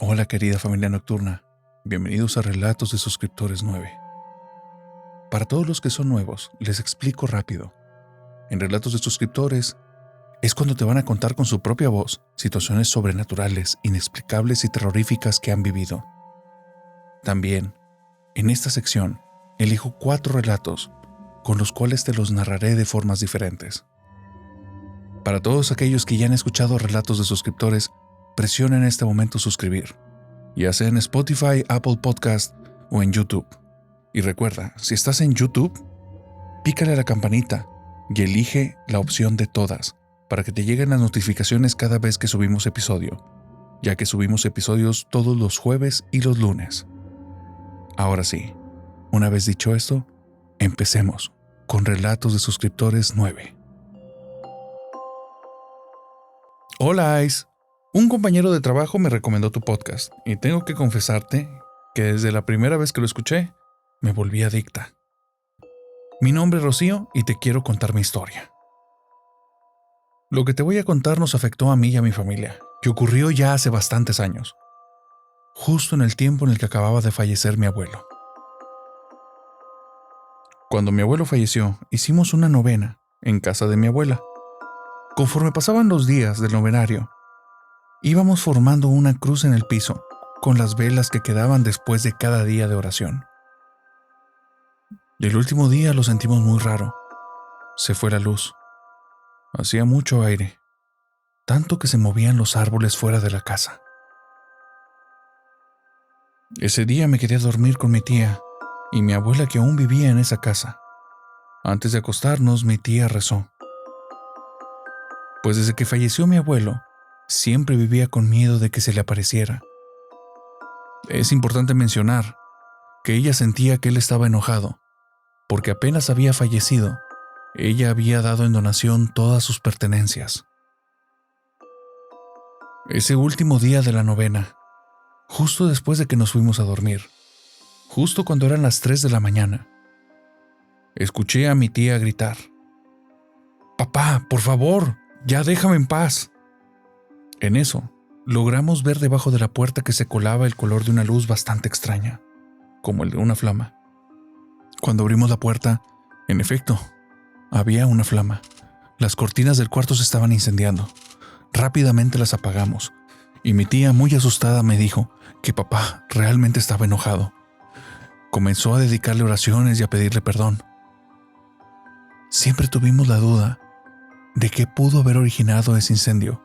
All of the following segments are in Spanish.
Hola querida familia nocturna, bienvenidos a Relatos de Suscriptores 9. Para todos los que son nuevos, les explico rápido. En Relatos de Suscriptores es cuando te van a contar con su propia voz situaciones sobrenaturales, inexplicables y terroríficas que han vivido. También, en esta sección, elijo 4 relatos con los cuales te los narraré de formas diferentes. Para todos aquellos que ya han escuchado Relatos de Suscriptores, presiona en este momento suscribir, ya sea en Spotify, Apple Podcast o en YouTube. Y recuerda, si estás en YouTube, pícale a la campanita y elige la opción de todas para que te lleguen las notificaciones cada vez que subimos episodio, ya que subimos episodios todos los jueves y los lunes. Ahora sí, una vez dicho esto, empecemos con Relatos de Suscriptores 9. Hola Ice, un compañero de trabajo me recomendó tu podcast y tengo que confesarte que desde la primera vez que lo escuché, me volví adicta. Mi nombre es Rocío y te quiero contar mi historia. Lo que te voy a contar nos afectó a mí y a mi familia, y ocurrió ya hace bastantes años, justo en el tiempo en el que acababa de fallecer mi abuelo. Cuando mi abuelo falleció, hicimos una novena en casa de mi abuela. Conforme pasaban los días del novenario, íbamos formando una cruz en el piso, con las velas que quedaban después de cada día de oración. Y el último día lo sentimos muy raro. Se fue la luz. Hacía mucho aire, tanto que se movían los árboles fuera de la casa. Ese día me quedé a dormir con mi tía y mi abuela que aún vivía en esa casa. Antes de acostarnos, mi tía rezó. Pues desde que falleció mi abuelo, siempre vivía con miedo de que se le apareciera. Es importante mencionar que ella sentía que él estaba enojado, porque apenas había fallecido, ella había dado en donación todas sus pertenencias. Ese último día de la novena, justo después de que nos fuimos a dormir, justo cuando eran las 3 de la mañana, escuché a mi tía gritar: «Papá, por favor, ya déjame en paz». En eso, logramos ver debajo de la puerta que se colaba el color de una luz bastante extraña, como el de una flama. Cuando abrimos la puerta, en efecto, había una flama. Las cortinas del cuarto se estaban incendiando. Rápidamente las apagamos, y mi tía, muy asustada, me dijo que papá realmente estaba enojado. Comenzó a dedicarle oraciones y a pedirle perdón. Siempre tuvimos la duda de qué pudo haber originado ese incendio.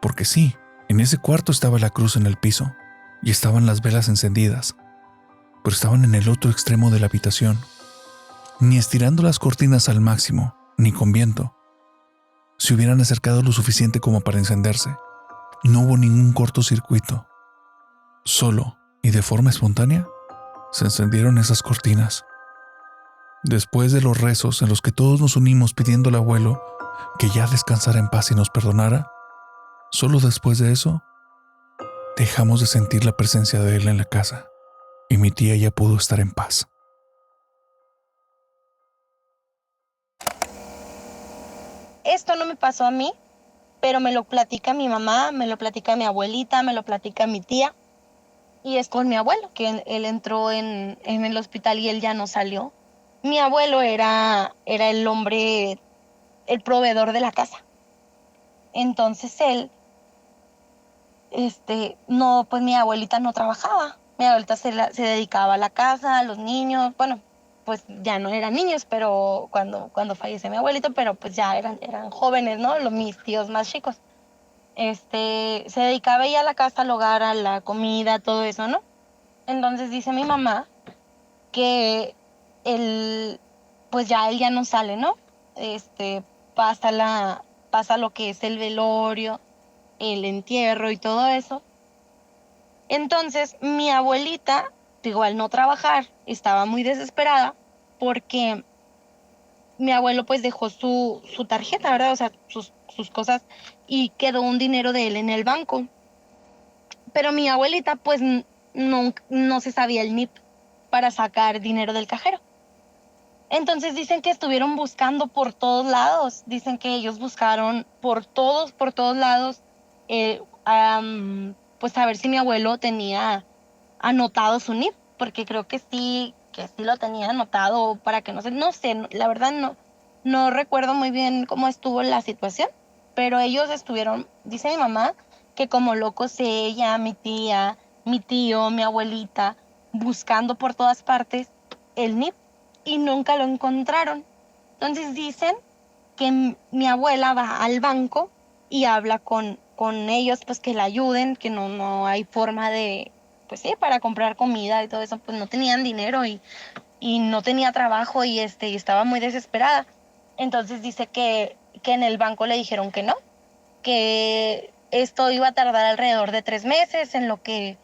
Porque sí, en ese cuarto estaba la cruz en el piso y estaban las velas encendidas, pero estaban en el otro extremo de la habitación. Ni estirando las cortinas al máximo, ni con viento, se hubieran acercado lo suficiente como para encenderse. No hubo ningún cortocircuito. Solo, y de forma espontánea, se encendieron esas cortinas. Después de los rezos en los que todos nos unimos pidiendo al abuelo que ya descansara en paz y nos perdonara, solo después de eso, dejamos de sentir la presencia de él en la casa y mi tía ya pudo estar en paz. Esto no me pasó a mí, pero me lo platica mi mamá, me lo platica mi abuelita, me lo platica mi tía. Y es con mi abuelo, que él entró en el hospital y él ya no salió. Mi abuelo era el hombre, el proveedor de la casa. Entonces él, no, pues mi abuelita no trabajaba. Mi abuelita se dedicaba a la casa, a los niños. Bueno, pues ya no eran niños, pero cuando falleció mi abuelito, pero pues ya eran jóvenes, ¿no? Mis tíos más chicos. Se dedicaba ella a la casa, al hogar, a la comida, todo eso, ¿no? Entonces dice mi mamá que él, pues ya él ya no sale, ¿no? Pasa lo que es el velorio, el entierro y todo eso. Entonces mi abuelita, digo, al no trabajar, estaba muy desesperada porque mi abuelo pues dejó su tarjeta, ¿verdad? O sea, sus cosas, y quedó un dinero de él en el banco. Pero mi abuelita pues no se sabía el NIP para sacar dinero del cajero. Entonces dicen que estuvieron buscando por todos lados. Dicen que ellos buscaron por todos lados. pues a ver si mi abuelo tenía anotado su NIP, porque creo que sí lo tenía anotado para que no sé, la verdad no recuerdo muy bien cómo estuvo la situación, pero ellos estuvieron, dice mi mamá, que como locos ella, mi tía, mi tío, mi abuelita, buscando por todas partes el NIP y nunca lo encontraron. Entonces dicen que mi abuela va al banco y habla con ellos, pues que la ayuden, que no hay forma de, pues sí, para comprar comida y todo eso, pues no tenían dinero y no tenía trabajo y estaba muy desesperada. Entonces dice que en el banco le dijeron que no, que esto iba a tardar alrededor de 3 meses en lo que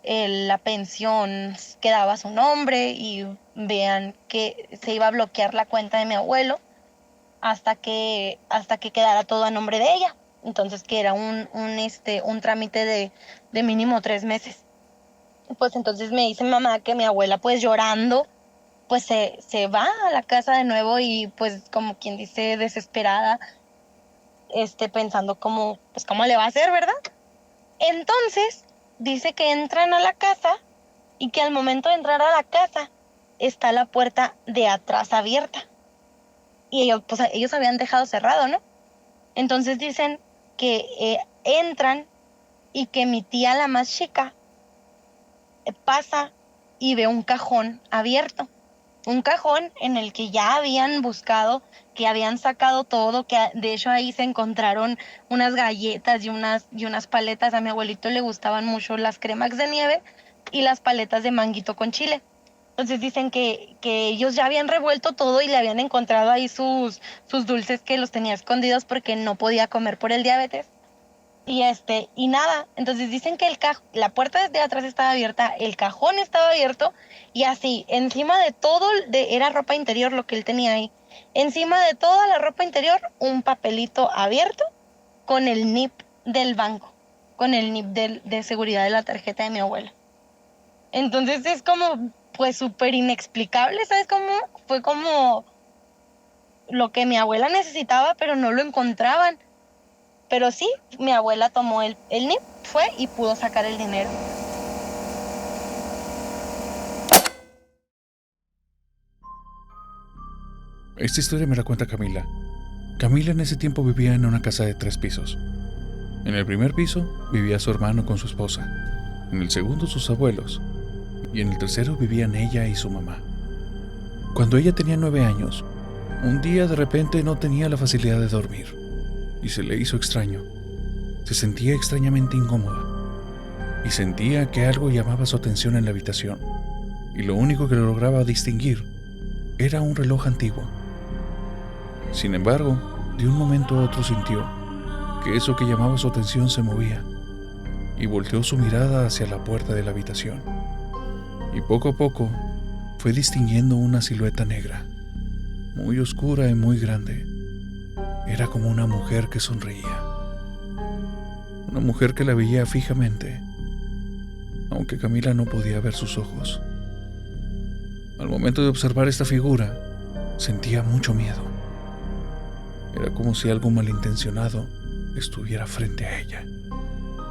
la pensión quedaba a su nombre y vean que se iba a bloquear la cuenta de mi abuelo hasta que quedara todo a nombre de ella. Entonces que era un trámite de mínimo 3 meses. Pues entonces me dice mi mamá que mi abuela pues llorando pues se va a la casa de nuevo y pues como quien dice desesperada, pensando pues cómo le va a hacer, ¿verdad? Entonces dice que entran a la casa y que al momento de entrar a la casa está la puerta de atrás abierta y ellos habían dejado cerrado, ¿no? Entonces dicen que entran y que mi tía, la más chica, pasa y ve un cajón abierto. Un cajón en el que ya habían buscado, que habían sacado todo, que de hecho ahí se encontraron unas galletas y unas paletas. A mi abuelito le gustaban mucho las Cremax de nieve y las paletas de manguito con chile. Entonces dicen que ellos ya habían revuelto todo y le habían encontrado ahí sus dulces que los tenía escondidos porque no podía comer por el diabetes. Y nada, entonces dicen que la puerta desde atrás estaba abierta, el cajón estaba abierto y así, encima de todo, era ropa interior lo que él tenía ahí. Encima de toda la ropa interior, un papelito abierto con el NIP del banco, con el NIP de seguridad de la tarjeta de mi abuela. Entonces es como, pues súper inexplicable, ¿sabes cómo? Fue como lo que mi abuela necesitaba, pero no lo encontraban. Pero sí, mi abuela tomó el NIP, fue y pudo sacar el dinero. Esta historia me la cuenta Camila. Camila en ese tiempo vivía en una casa de 3 pisos. En el primer piso vivía su hermano con su esposa, en el segundo sus abuelos, y en el tercero vivían ella y su mamá. Cuando ella tenía 9 años, un día de repente no tenía la facilidad de dormir, y se le hizo extraño. Se sentía extrañamente incómoda, y sentía que algo llamaba su atención en la habitación, y lo único que lograba distinguir era un reloj antiguo. Sin embargo, de un momento a otro sintió que eso que llamaba su atención se movía, y volteó su mirada hacia la puerta de la habitación. Y poco a poco fue distinguiendo una silueta negra, muy oscura y muy grande. Era como una mujer que sonreía. Una mujer que la veía fijamente, aunque Camila no podía ver sus ojos. Al momento de observar esta figura, sentía mucho miedo. Era como si algo malintencionado estuviera frente a ella.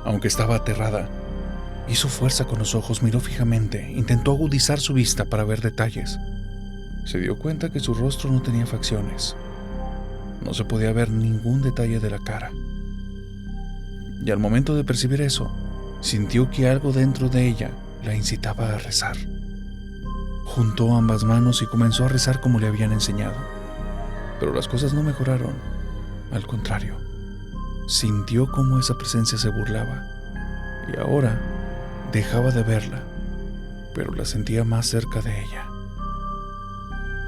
Aunque estaba aterrada, hizo fuerza con los ojos, miró fijamente, intentó agudizar su vista para ver detalles. Se dio cuenta que su rostro no tenía facciones. No se podía ver ningún detalle de la cara. Y al momento de percibir eso, sintió que algo dentro de ella la incitaba a rezar. Juntó ambas manos y comenzó a rezar como le habían enseñado. Pero las cosas no mejoraron. Al contrario, sintió cómo esa presencia se burlaba. Y ahora dejaba de verla, pero la sentía más cerca de ella.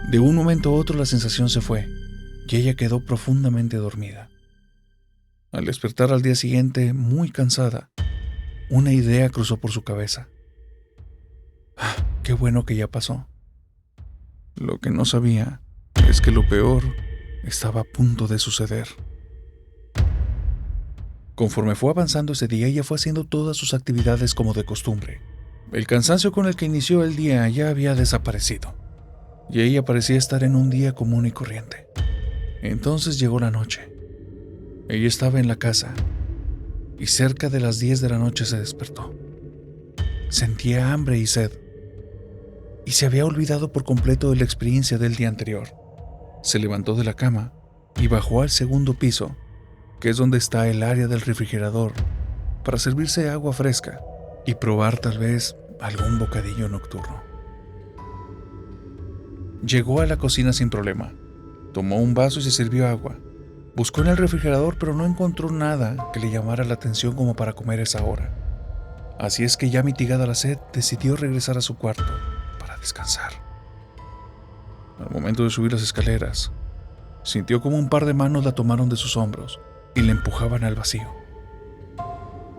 De un momento a otro la sensación se fue y ella quedó profundamente dormida. Al despertar al día siguiente, muy cansada, una idea cruzó por su cabeza. Qué bueno que ya pasó. Lo que no sabía es que lo peor estaba a punto de suceder. Conforme fue avanzando ese día, ella fue haciendo todas sus actividades como de costumbre. El cansancio con el que inició el día ya había desaparecido, y ella parecía estar en un día común y corriente. Entonces llegó la noche. Ella estaba en la casa, y cerca de las 10 de la noche se despertó. Sentía hambre y sed, y se había olvidado por completo de la experiencia del día anterior. Se levantó de la cama y bajó al segundo piso, que es donde está el área del refrigerador, para servirse agua fresca y probar tal vez algún bocadillo nocturno. Llegó a la cocina sin problema. Tomó un vaso y se sirvió agua. Buscó en el refrigerador, pero no encontró nada que le llamara la atención como para comer a esa hora. Así es que, ya mitigada la sed, decidió regresar a su cuarto para descansar. Al momento de subir las escaleras, sintió como un par de manos la tomaron de sus hombros y la empujaban al vacío.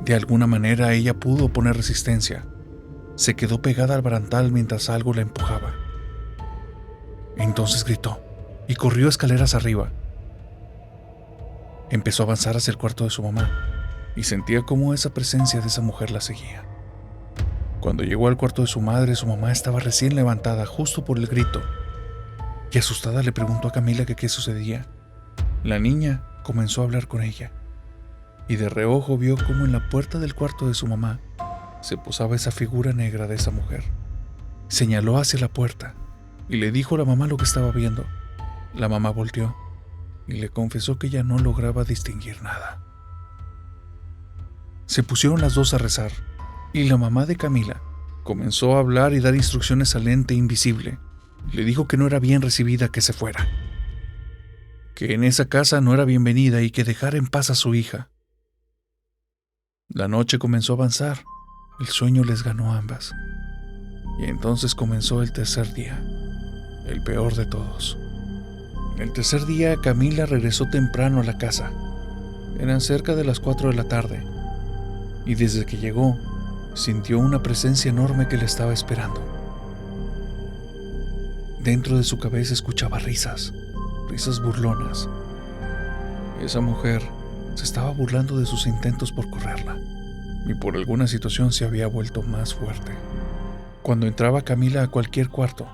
De alguna manera ella pudo oponer resistencia. Se quedó pegada al barandal mientras algo la empujaba. Entonces gritó y corrió escaleras arriba. Empezó a avanzar hacia el cuarto de su mamá y sentía cómo esa presencia de esa mujer la seguía. Cuando llegó al cuarto de su madre, su mamá estaba recién levantada justo por el grito y asustada le preguntó a Camila que qué sucedía. La niña comenzó a hablar con ella y de reojo vio cómo en la puerta del cuarto de su mamá se posaba esa figura negra de esa mujer. Señaló hacia la puerta y le dijo a la mamá lo que estaba viendo. La mamá volteó y le confesó que ya no lograba distinguir nada. Se pusieron las dos a rezar y la mamá de Camila comenzó a hablar y dar instrucciones al ente invisible. Le dijo que no era bien recibida, que se fuera, que en esa casa no era bienvenida y que dejara en paz a su hija. La noche comenzó a avanzar, el sueño les ganó a ambas. Y entonces comenzó el tercer día, el peor de todos. El tercer día Camila regresó temprano a la casa. Eran cerca de las 4 de la tarde, y desde que llegó, sintió una presencia enorme que la estaba esperando. Dentro de su cabeza escuchaba risas burlonas. Esa mujer se estaba burlando de sus intentos por correrla, y por alguna situación se había vuelto más fuerte. Cuando entraba Camila a cualquier cuarto,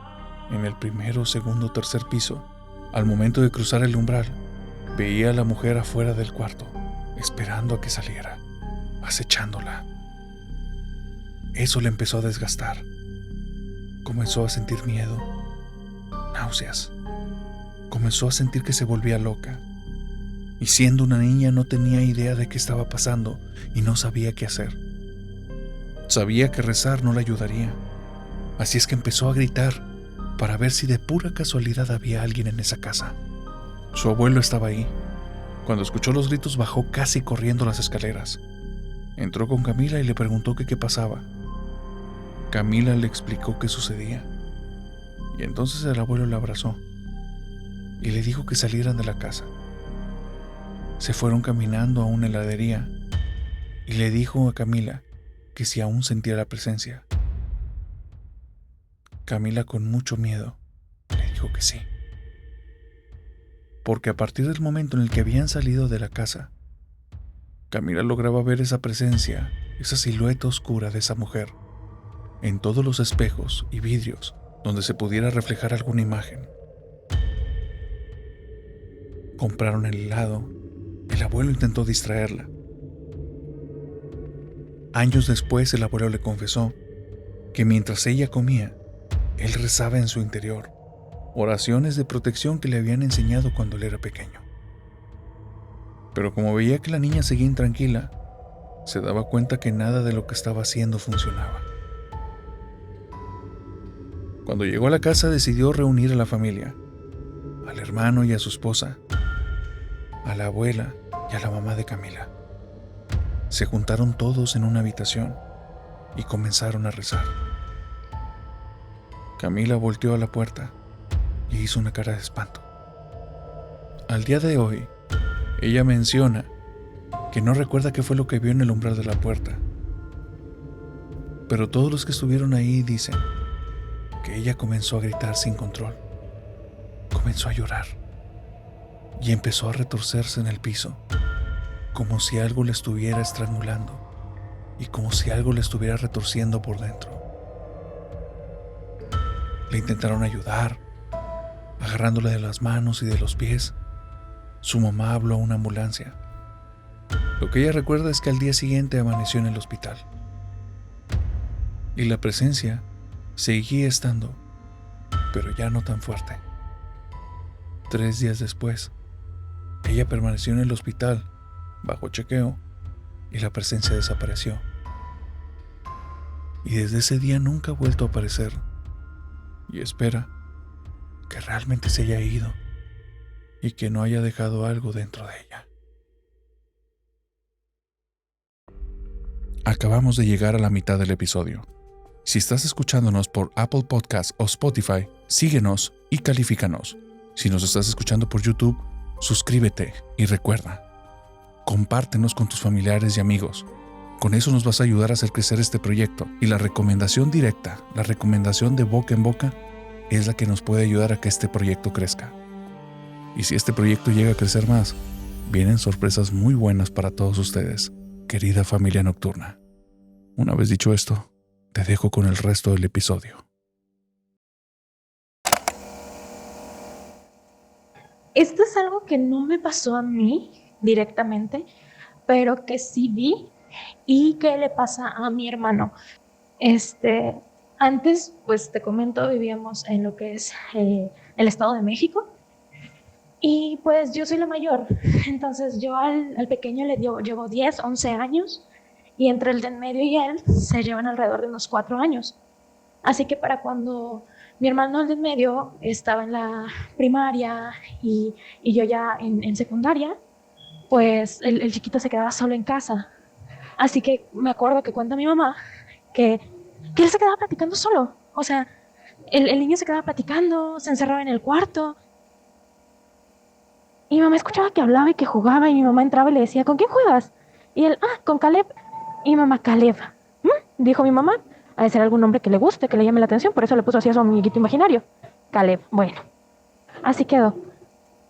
en el primero, segundo o tercer piso, al momento de cruzar el umbral, veía a la mujer afuera del cuarto, esperando a que saliera, acechándola. Eso le empezó a desgastar. Comenzó a sentir miedo, náuseas. Comenzó a sentir que se volvía loca. Y siendo una niña no tenía idea de qué estaba pasando y no sabía qué hacer. Sabía que rezar no le ayudaría. Así es que empezó a gritar para ver si de pura casualidad había alguien en esa casa. Su abuelo estaba ahí. Cuando escuchó los gritos bajó casi corriendo las escaleras. Entró con Camila y le preguntó que qué pasaba. Camila le explicó qué sucedía. Y entonces el abuelo la abrazó y le dijo que salieran de la casa. Se fueron caminando a una heladería y le dijo a Camila que si aún sentía la presencia. Camila, con mucho miedo, le dijo que sí. Porque a partir del momento en el que habían salido de la casa, Camila lograba ver esa presencia, esa silueta oscura de esa mujer, en todos los espejos y vidrios donde se pudiera reflejar alguna imagen. Compraron el helado. El abuelo intentó distraerla. Años después, el abuelo le confesó que mientras ella comía, él rezaba en su interior, oraciones de protección que le habían enseñado cuando él era pequeño. Pero como veía que la niña seguía intranquila, se daba cuenta que nada de lo que estaba haciendo funcionaba. Cuando llegó a la casa, decidió reunir a la familia, al hermano y a su esposa, a la abuela y a la mamá de Camila. Se juntaron todos en una habitación y comenzaron a rezar. Camila volteó a la puerta y hizo una cara de espanto. Al día de hoy, ella menciona que no recuerda qué fue lo que vio en el umbral de la puerta, pero todos los que estuvieron ahí dicen que ella comenzó a gritar sin control, comenzó a llorar y empezó a retorcerse en el piso, como si algo le estuviera estrangulando y como si algo le estuviera retorciendo por dentro. Le intentaron ayudar, agarrándole de las manos y de los pies. Su mamá habló a una ambulancia, Lo que ella recuerda es que al día siguiente amaneció en el hospital. Y la presencia seguía estando, pero ya no tan fuerte. 3 días después, ella permaneció en el hospital bajo chequeo y la presencia desapareció. Y desde ese día nunca ha vuelto a aparecer. Y espera que realmente se haya ido y que no haya dejado algo dentro de ella. Acabamos de llegar a la mitad del episodio. Si estás escuchándonos por Apple Podcasts o Spotify, síguenos y califícanos. Si nos estás escuchando por YouTube, suscríbete y recuerda, compártenos con tus familiares y amigos. Con eso nos vas a ayudar a hacer crecer este proyecto. Y la recomendación directa, la recomendación de boca en boca, es la que nos puede ayudar a que este proyecto crezca. Y si este proyecto llega a crecer más, vienen sorpresas muy buenas para todos ustedes, querida familia nocturna. Una vez dicho esto, te dejo con el resto del episodio. Esto es algo que no me pasó a mí directamente, pero que sí vi y que le pasa a mi hermano. Antes, pues te comento, vivíamos en lo que es el Estado de México y pues yo soy la mayor, entonces yo al pequeño llevo 10, 11 años y entre el de en medio y él se llevan alrededor de unos 4 años. Así que para cuando mi hermano el de en medio estaba en la primaria y yo ya en secundaria, pues el chiquito se quedaba solo en casa. Así que me acuerdo que cuenta mi mamá que él se quedaba platicando solo. O sea, el niño se quedaba platicando, se encerraba en el cuarto. Y mi mamá escuchaba que hablaba y que jugaba y mi mamá entraba y le decía, ¿con quién juegas? Y él, con Caleb. Y mi mamá, Caleb. Dijo mi mamá, ha de ser algún nombre que le guste, que le llame la atención, por eso le puso así a su amiguito imaginario. Caleb, bueno, así quedó.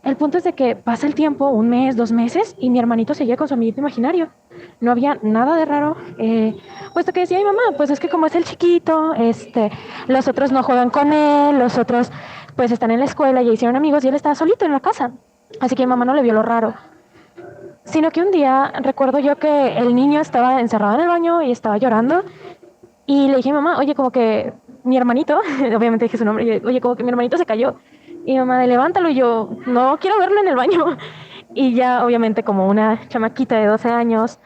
El punto es de que pasa el tiempo, 1 mes, 2 meses, y mi hermanito seguía con su amiguito imaginario. No había nada de raro, puesto que decía mi mamá, pues es que como es el chiquito, los otros no juegan con él, los otros pues están en la escuela y hicieron amigos y él estaba solito en la casa. Así que mi mamá no le vio lo raro. Sino que un día recuerdo yo que el niño estaba encerrado en el baño y estaba llorando. Y le dije a mi mamá, oye, como que mi hermanito, obviamente dije su nombre, oye, como que mi hermanito se cayó. Y mi mamá, levántalo, y yo, no quiero verlo en el baño. Y ya, obviamente, como una chamaquita de 12 años,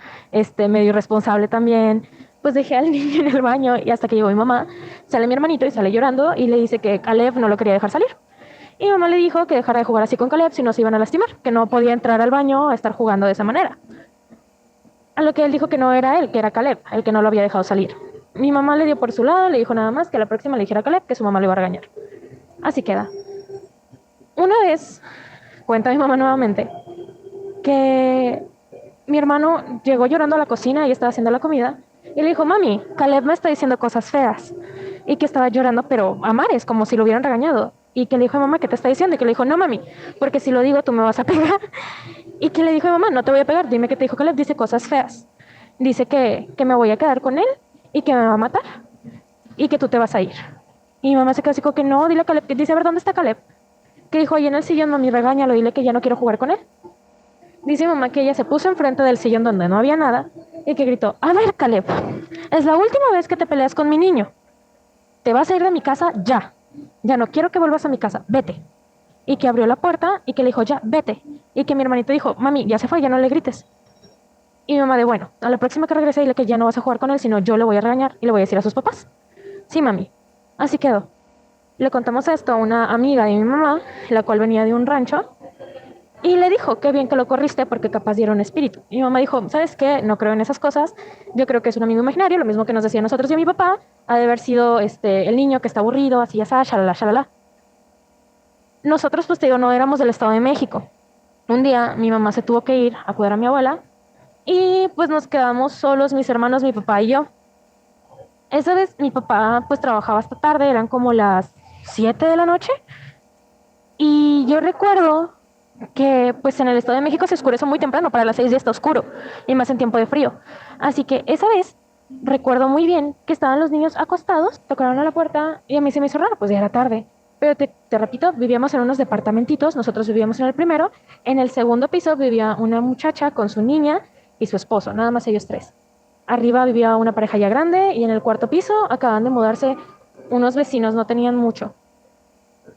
medio irresponsable también, pues dejé al niño en el baño y hasta que llegó mi mamá, sale mi hermanito y sale llorando y le dice que Caleb no lo quería dejar salir. Y mi mamá le dijo que dejara de jugar así con Caleb si no se iban a lastimar, que no podía entrar al baño a estar jugando de esa manera. A lo que él dijo que no era él, que era Caleb, el que no lo había dejado salir. Mi mamá le dio por su lado, le dijo nada más que a la próxima le dijera a Caleb que su mamá le iba a regañar. Así queda. Una vez, cuenta mi mamá nuevamente, que mi hermano llegó llorando a la cocina y estaba haciendo la comida y le dijo, mami, Caleb me está diciendo cosas feas. Y que estaba llorando, pero a mares, como si lo hubieran regañado. Y que le dijo a mamá, ¿qué te está diciendo? Y que le dijo, no, mami, porque si lo digo tú me vas a pegar. Y que le dijo a mamá, no te voy a pegar, dime qué te dijo Caleb, dice cosas feas. Dice que me voy a quedar con él y que me va a matar y que tú te vas a ir. Y mi mamá se quedó así como que no, dile a Caleb, que dice, a ver, ¿dónde está Caleb? Que dijo, ahí en el sillón, mami, regáñalo, dile que ya no quiero jugar con él. Dice mi mamá que ella se puso enfrente del sillón donde no había nada y que gritó, a ver, Caleb, es la última vez que te peleas con mi niño. Te vas a ir de mi casa ya. Ya no quiero que vuelvas a mi casa, vete. Y que abrió la puerta y que le dijo, ya, vete. Y que mi hermanito dijo, mami, ya se fue, ya no le grites. Y mi mamá de, bueno, a la próxima que regrese dile que ya no vas a jugar con él, sino yo le voy a regañar y le voy a decir a sus papás. Sí, mami. Así quedó. Le contamos esto a una amiga de mi mamá, la cual venía de un rancho, y le dijo, qué bien que lo corriste porque capaz diera un espíritu. Y mi mamá dijo, ¿sabes qué? No creo en esas cosas. Yo creo que es un amigo imaginario, lo mismo que nos decía a nosotros y a mi papá, ha de haber sido el niño que está aburrido, así ya está, shalala, shalala. Nosotros, pues te digo, no éramos del Estado de México. Un día mi mamá se tuvo que ir a cuidar a mi abuela y pues nos quedamos solos, mis hermanos, mi papá y yo. Esa vez mi papá pues trabajaba hasta tarde, eran como las 7 de la noche. Y yo recuerdo que pues en el Estado de México se oscurece muy temprano, para las 6 ya está oscuro, y más en tiempo de frío. Así que esa vez recuerdo muy bien que estaban los niños acostados, tocaron a la puerta y a mí se me hizo raro, pues ya era tarde. Pero te repito, vivíamos en unos departamentitos, nosotros vivíamos en el primero, en el segundo piso vivía una muchacha con su niña y su esposo, nada más ellos tres. Arriba vivía una pareja ya grande y en el cuarto piso acaban de mudarse unos vecinos, no tenían mucho.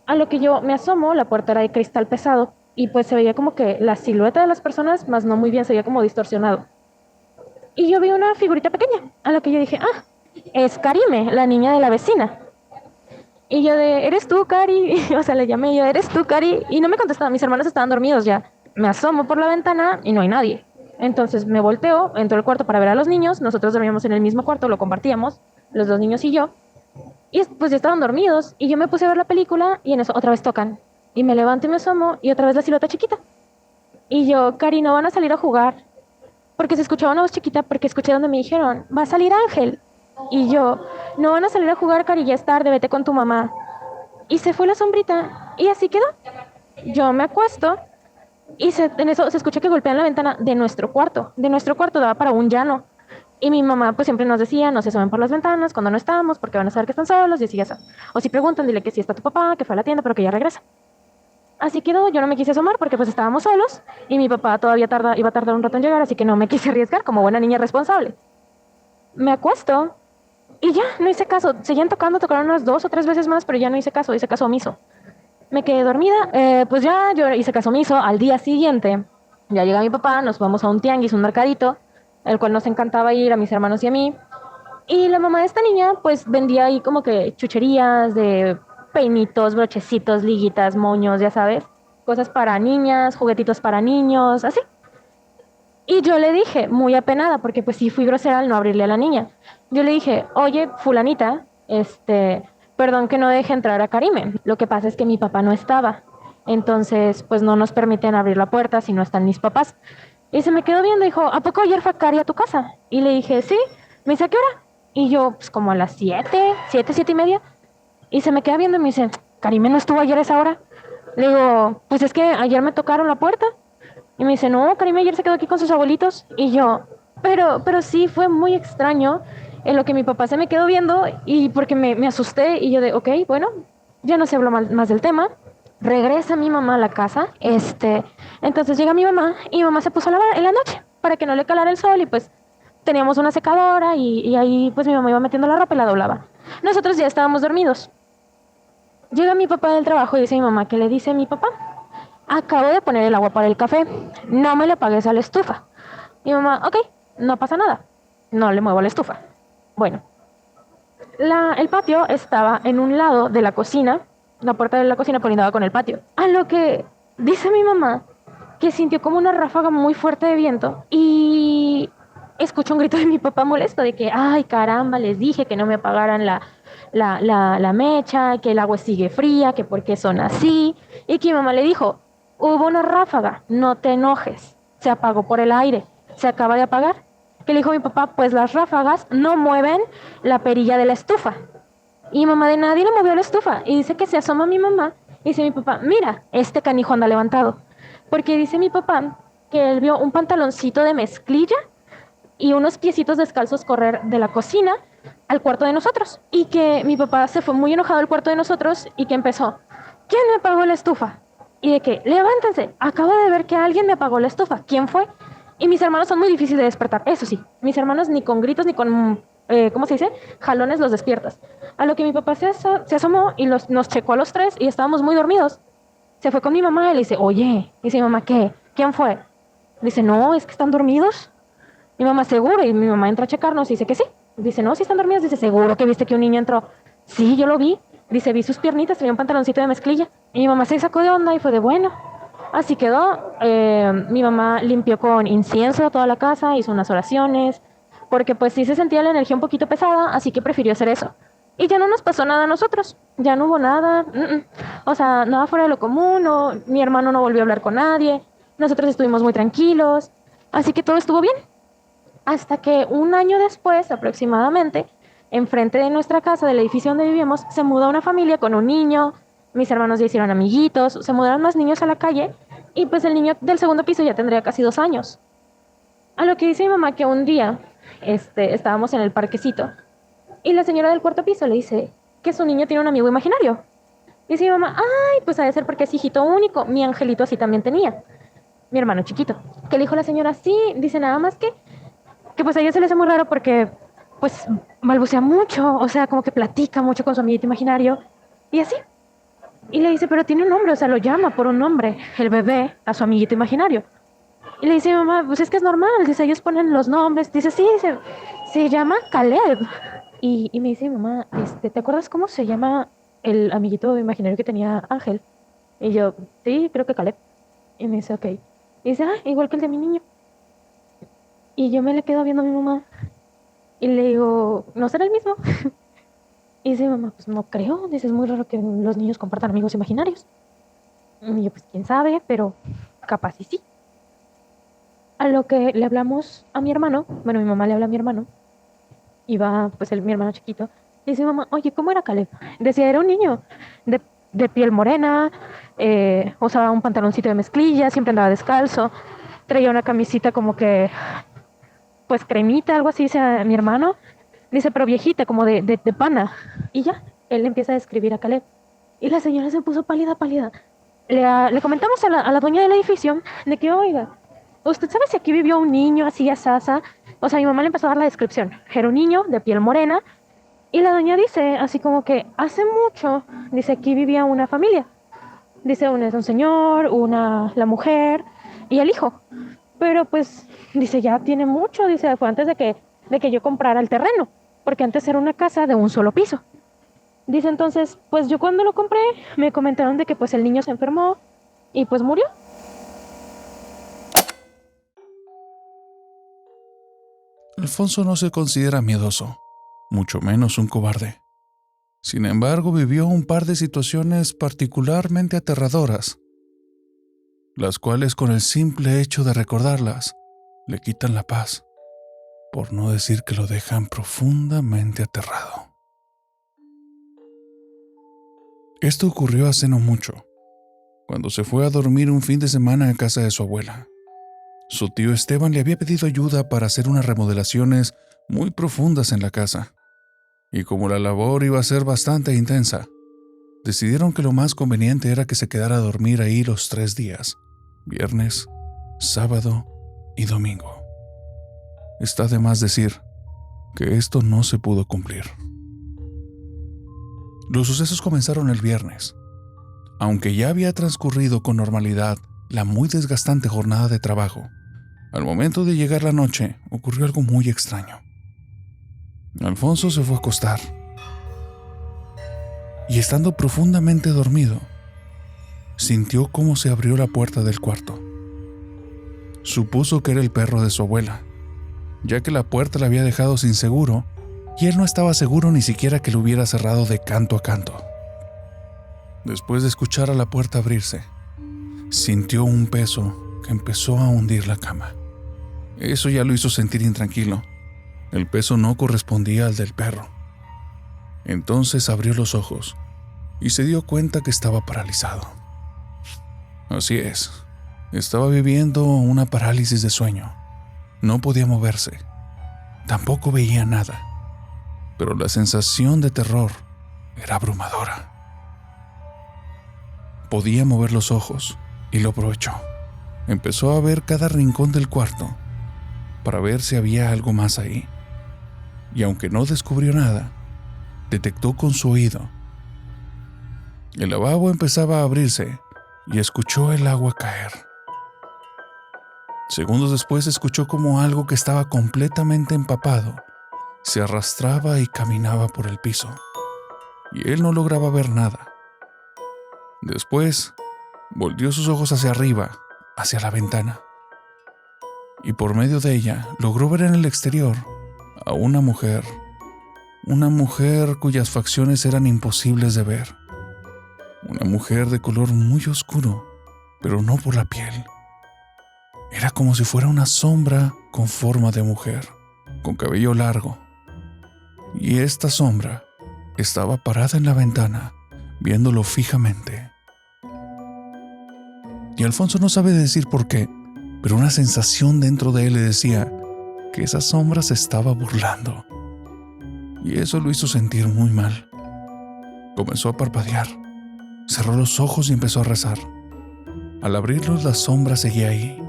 A lo que yo me asomo, la puerta era de cristal pesado y pues se veía como que la silueta de las personas, más no muy bien, se veía como distorsionado. Y yo vi una figurita pequeña, a lo que yo dije, ah, es Karime, la niña de la vecina. Y yo de, ¿eres tú, Cari? O sea, le llamé yo, ¿eres tú, Cari? Y no me contestaba, mis hermanos estaban dormidos ya. Me asomo por la ventana y no hay nadie. Entonces me volteo, entro al cuarto para ver a los niños, nosotros dormíamos en el mismo cuarto, lo compartíamos, los dos niños y yo. Y pues ya estaban dormidos y yo me puse a ver la película y en eso otra vez tocan. Y me levanto y me asomo y otra vez la silueta chiquita. Y yo, Cari, no van a salir a jugar. Porque se escuchaba una voz chiquita, porque escuché donde me dijeron, va a salir Ángel. Y yo, no van a salir a jugar, Cari, ya es tarde, vete con tu mamá. Y se fue la sombrita y así quedó. Yo me acuesto y en eso se escucha que golpean la ventana de nuestro cuarto. De nuestro cuarto daba para un llano. Y mi mamá pues siempre nos decía, no se asomen por las ventanas cuando no estamos, porque van a saber que están solos y así ya saben. O si preguntan, dile que sí está tu papá, que fue a la tienda, pero que ya regresa. Así quedó, yo no me quise asomar porque pues estábamos solos y mi papá todavía iba a tardar un rato en llegar, así que no me quise arriesgar como buena niña responsable. Me acuesto y ya, no hice caso. Seguían tocando, tocaron unas 2 o 3 veces más, pero ya no hice caso omiso. Me quedé dormida, pues ya yo hice caso omiso. Al día siguiente, ya llega mi papá, nos vamos a un tianguis, un mercadito, el cual nos encantaba ir a mis hermanos y a mí. Y la mamá de esta niña, pues vendía ahí como que chucherías de peinitos, brochecitos, liguitas, moños, ya sabes, cosas para niñas, juguetitos para niños, así. Y yo le dije, muy apenada, porque pues sí fui grosera al no abrirle a la niña. Yo le dije, oye, fulanita, perdón que no deje entrar a Karime. Lo que pasa es que mi papá no estaba. Entonces, pues no nos permiten abrir la puerta si no están mis papás. Y se me quedó viendo, dijo, ¿a poco ayer fue Cari a tu casa? Y le dije, sí. Me dice, ¿a qué hora? Y yo, pues como a las 7 y media. Y se me queda viendo y me dice, Karime no estuvo ayer a esa hora. Le digo, pues es que ayer me tocaron la puerta. Y me dice, no, Karime ayer se quedó aquí con sus abuelitos. Y yo, pero sí, fue muy extraño en lo que mi papá se me quedó viendo y porque me asusté y yo de, ok, bueno, ya no se habló más del tema. Regresa mi mamá a la casa, entonces llega mi mamá y mi mamá se puso a lavar en la noche para que no le calara el sol y pues teníamos una secadora y ahí pues mi mamá iba metiendo la ropa y la doblaba. Nosotros ya estábamos dormidos. Llega mi papá del trabajo y dice mi mamá, ¿qué le dice a mi papá? Acabo de poner el agua para el café, no me le apagues a la estufa. Mi mamá, ok, no pasa nada, no le muevo la estufa. Bueno, el patio estaba en un lado de la cocina, la puerta de la cocina colindaba con el patio. A lo que dice mi mamá que sintió como una ráfaga muy fuerte de viento y escuchó un grito de mi papá molesto de que, ay caramba, les dije que no me apagaran la mecha, que el agua sigue fría, que por qué son así. Y que mi mamá le dijo, hubo una ráfaga, no te enojes, se apagó por el aire, se acaba de apagar. Que le dijo mi papá, pues las ráfagas no mueven la perilla de la estufa. Y mi mamá de nadie le movió la estufa. Y dice que se asoma mi mamá y dice mi papá, mira, este canijo anda levantado. Porque dice mi papá que él vio un pantaloncito de mezclilla y unos piecitos descalzos correr de la cocina al cuarto de nosotros. Y que mi papá se fue muy enojado al cuarto de nosotros y que empezó, ¿quién me apagó la estufa? Y de que, levántense, acabo de ver que alguien me apagó la estufa. ¿Quién fue? Y mis hermanos son muy difíciles de despertar, eso sí. Mis hermanos ni con gritos ni con, ¿cómo se dice? Jalones los despiertas. A lo que mi papá se asomó y nos checó a los tres y estábamos muy dormidos. Se fue con mi mamá y le dice, oye, dice mi mamá, ¿qué? ¿Quién fue? Dice, no, es que están dormidos. Mi mamá, seguro, y mi mamá entra a checarnos y dice que sí. Dice, no, si están dormidos. Dice, seguro que viste que un niño entró. Sí, yo lo vi. Dice, vi sus piernitas, tenía un pantaloncito de mezclilla. Y mi mamá se sacó de onda y fue de, bueno. Así quedó. Mi mamá limpió con incienso toda la casa, hizo unas oraciones, porque pues sí se sentía la energía un poquito pesada, así que prefirió hacer eso. Y ya no nos pasó nada a nosotros, ya no hubo nada, o sea, nada fuera de lo común, mi hermano no volvió a hablar con nadie, nosotros estuvimos muy tranquilos, así que todo estuvo bien. Hasta que un año después, aproximadamente, enfrente de nuestra casa, del edificio donde vivíamos, se mudó una familia con un niño, mis hermanos ya hicieron amiguitos, se mudaron más niños a la calle, y pues el niño del segundo piso ya tendría casi 2 años. A lo que dice mi mamá que un día estábamos en el parquecito y la señora del cuarto piso le dice que su niño tiene un amigo imaginario. Dice mi mamá, ay, pues ha de ser porque es hijito único, mi angelito así también tenía, mi hermano chiquito. Que le dijo la señora, sí, dice nada más que pues a ella se le hace muy raro porque pues balbucea mucho, o sea, como que platica mucho con su amiguito imaginario y así. Y le dice, pero tiene un nombre, o sea, lo llama por un nombre, el bebé, a su amiguito imaginario. Y le dice mi mamá, pues es que es normal, dice, ellos ponen los nombres, dice, sí, se llama Caleb. Y me dice mi mamá, ¿te acuerdas cómo se llama el amiguito imaginario que tenía Ángel? Y yo, sí, creo que Caleb. Y me dice, ok. Y dice, igual que el de mi niño. Y yo me le quedo viendo a mi mamá y le digo, ¿no será el mismo? Y dice mi mamá, pues no creo, dice, es muy raro que los niños compartan amigos imaginarios. Y yo, pues quién sabe, pero capaz y sí. A lo que le hablamos a mi hermano, bueno, mi mamá le habla a mi hermano, y va, pues mi hermano chiquito, y dice mi mamá, oye, ¿cómo era Caleb? Decía, era un niño de piel morena, usaba un pantaloncito de mezclilla, siempre andaba descalzo, traía una camisita como que, pues cremita, algo así, dice mi hermano, dice, pero viejita, como de pana. Y ya, él empieza a describir a Caleb. Y la señora se puso pálida, pálida. Le comentamos a la dueña del edificio de que, oiga, ¿usted sabe si aquí vivió un niño así, asasa? O sea, mi mamá le empezó a dar la descripción. Era un niño de piel morena. Y la doña dice, así como que hace mucho, dice, aquí vivía una familia. Dice, uno es un señor, la mujer y el hijo. Pero pues, dice, ya tiene mucho, dice, fue antes de que yo comprara el terreno. Porque antes era una casa de un solo piso. Dice, entonces, pues yo cuando lo compré, me comentaron de que pues el niño se enfermó y pues murió. Alfonso no se considera miedoso, mucho menos un cobarde. Sin embargo, vivió un par de situaciones particularmente aterradoras, las cuales con el simple hecho de recordarlas le quitan la paz, por no decir que lo dejan profundamente aterrado. Esto ocurrió hace no mucho, cuando se fue a dormir un fin de semana en casa de su abuela. Su tío Esteban le había pedido ayuda para hacer unas remodelaciones muy profundas en la casa, y como la labor iba a ser bastante intensa, decidieron que lo más conveniente era que se quedara a dormir ahí los 3 días, viernes, sábado y domingo. Está de más decir que esto no se pudo cumplir. Los sucesos comenzaron el viernes. Aunque ya había transcurrido con normalidad la muy desgastante jornada de trabajo, al momento de llegar la noche ocurrió algo muy extraño. Alfonso se fue a acostar y, estando profundamente dormido, sintió cómo se abrió la puerta del cuarto. Supuso que era el perro de su abuela, ya que la puerta la había dejado sin seguro y él no estaba seguro ni siquiera que lo hubiera cerrado de canto a canto. Después de escuchar a la puerta abrirse, sintió un peso que empezó a hundir la cama. Eso ya lo hizo sentir intranquilo. El peso no correspondía al del perro. Entonces abrió los ojos y se dio cuenta que estaba paralizado. Así es, estaba viviendo una parálisis de sueño. No podía moverse, tampoco veía nada, pero la sensación de terror era abrumadora. Podía mover los ojos y lo aprovechó. Empezó a ver cada rincón del cuarto para ver si había algo más ahí. Y aunque no descubrió nada, detectó con su oído. El lavabo empezaba a abrirse y escuchó el agua caer. Segundos después escuchó como algo que estaba completamente empapado se arrastraba y caminaba por el piso, y él no lograba ver nada. Después, volvió sus ojos hacia arriba, hacia la ventana, y por medio de ella logró ver en el exterior a una mujer cuyas facciones eran imposibles de ver. Una mujer de color muy oscuro, pero no por la piel. Era como si fuera una sombra con forma de mujer, con cabello largo. Y esta sombra estaba parada en la ventana, viéndolo fijamente. Y Alfonso no sabe decir por qué, pero una sensación dentro de él le decía que esa sombra se estaba burlando. Y eso lo hizo sentir muy mal. Comenzó a parpadear, cerró los ojos y empezó a rezar. Al abrirlos, la sombra seguía ahí.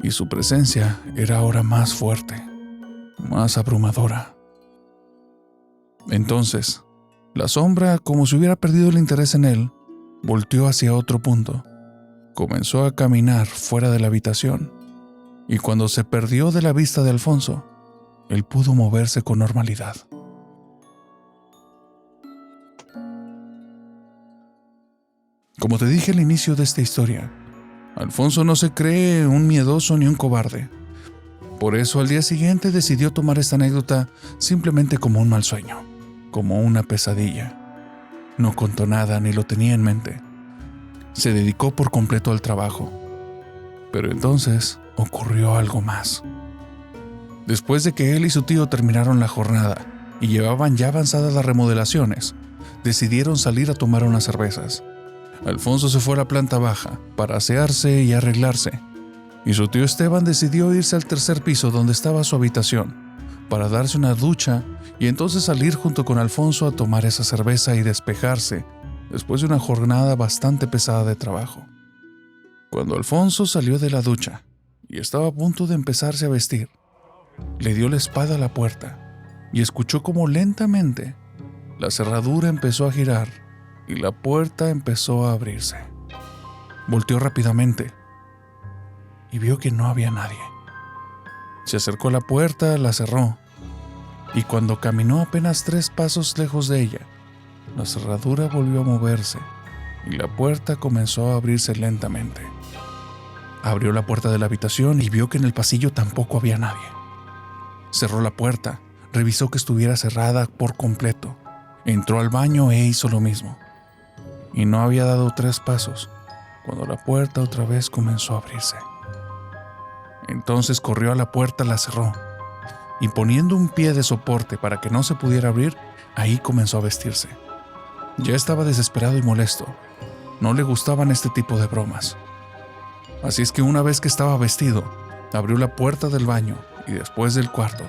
y su presencia era ahora más fuerte, más abrumadora. Entonces, la sombra, como si hubiera perdido el interés en él, volteó hacia otro punto. Comenzó a caminar fuera de la habitación, y cuando se perdió de la vista de Alfonso, él pudo moverse con normalidad. Como te dije al inicio de esta historia, Alfonso no se cree un miedoso ni un cobarde. Por eso al día siguiente decidió tomar esta anécdota simplemente como un mal sueño, como una pesadilla. No contó nada ni lo tenía en mente. Se dedicó por completo al trabajo. Pero entonces ocurrió algo más. Después de que él y su tío terminaron la jornada y llevaban ya avanzadas las remodelaciones, decidieron salir a tomar unas cervezas. Alfonso se fue a la planta baja para asearse y arreglarse, y su tío Esteban decidió irse al tercer piso donde estaba su habitación para darse una ducha y entonces salir junto con Alfonso a tomar esa cerveza y despejarse después de una jornada bastante pesada de trabajo. Cuando Alfonso salió de la ducha y estaba a punto de empezarse a vestir, le dio la espalda a la puerta y escuchó cómo lentamente la cerradura empezó a girar y la puerta empezó a abrirse. Volteó rápidamente y vio que no había nadie. Se acercó a la puerta, la cerró, y cuando caminó apenas 3 pasos lejos de ella, la cerradura volvió a moverse y la puerta comenzó a abrirse lentamente. Abrió la puerta de la habitación y vio que en el pasillo tampoco había nadie. Cerró la puerta, revisó que estuviera cerrada por completo, entró al baño e hizo lo mismo. Y no había dado 3 pasos cuando la puerta otra vez comenzó a abrirse. Entonces corrió a la puerta, la cerró, y poniendo un pie de soporte para que no se pudiera abrir, ahí comenzó a vestirse. Ya estaba desesperado y molesto. No le gustaban este tipo de bromas. Así es que una vez que estaba vestido, abrió la puerta del baño y después del cuarto,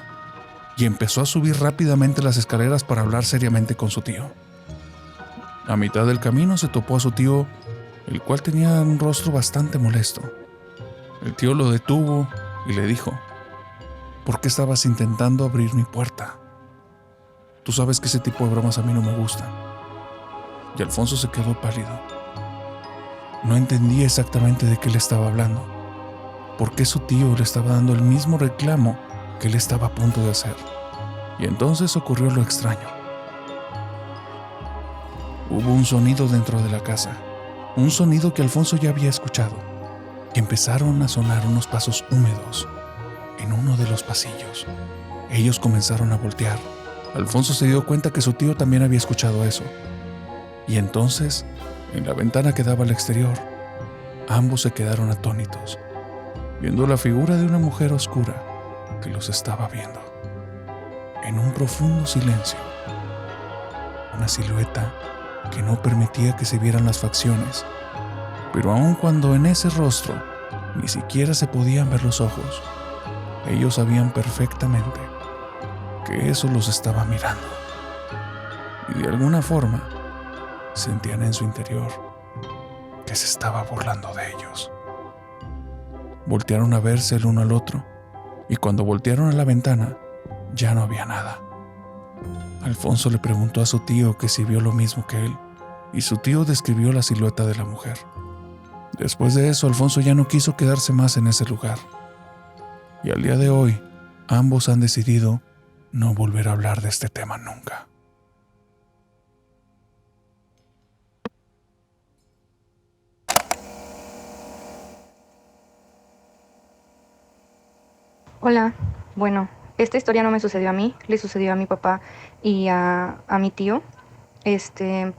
y empezó a subir rápidamente las escaleras para hablar seriamente con su tío. A mitad del camino se topó a su tío, el cual tenía un rostro bastante molesto. El tío lo detuvo y le dijo: ¿por qué estabas intentando abrir mi puerta? Tú sabes que ese tipo de bromas a mí no me gustan. Y Alfonso se quedó pálido. No entendía exactamente de qué le estaba hablando, por qué su tío le estaba dando el mismo reclamo que él estaba a punto de hacer. Y entonces ocurrió lo extraño. Hubo un sonido dentro de la casa, un sonido que Alfonso ya había escuchado, y empezaron a sonar unos pasos húmedos en uno de los pasillos. Ellos comenzaron a voltear. Alfonso se dio cuenta que su tío también había escuchado eso. Y entonces, en la ventana que daba al exterior, ambos se quedaron atónitos, viendo la figura de una mujer oscura que los estaba viendo. En un profundo silencio, una silueta que no permitía que se vieran las facciones, pero aun cuando en ese rostro ni siquiera se podían ver los ojos, ellos sabían perfectamente que eso los estaba mirando, y de alguna forma sentían en su interior que se estaba burlando de ellos. Voltearon a verse el uno al otro, y cuando voltearon a la ventana ya no había nada. Alfonso le preguntó a su tío que si vio lo mismo que él, y su tío describió la silueta de la mujer. Después de eso, Alfonso ya no quiso quedarse más en ese lugar, y al día de hoy ambos han decidido no volver a hablar de este tema nunca. Hola, bueno, esta historia no me sucedió a mí, le sucedió a mi papá y a mi tío.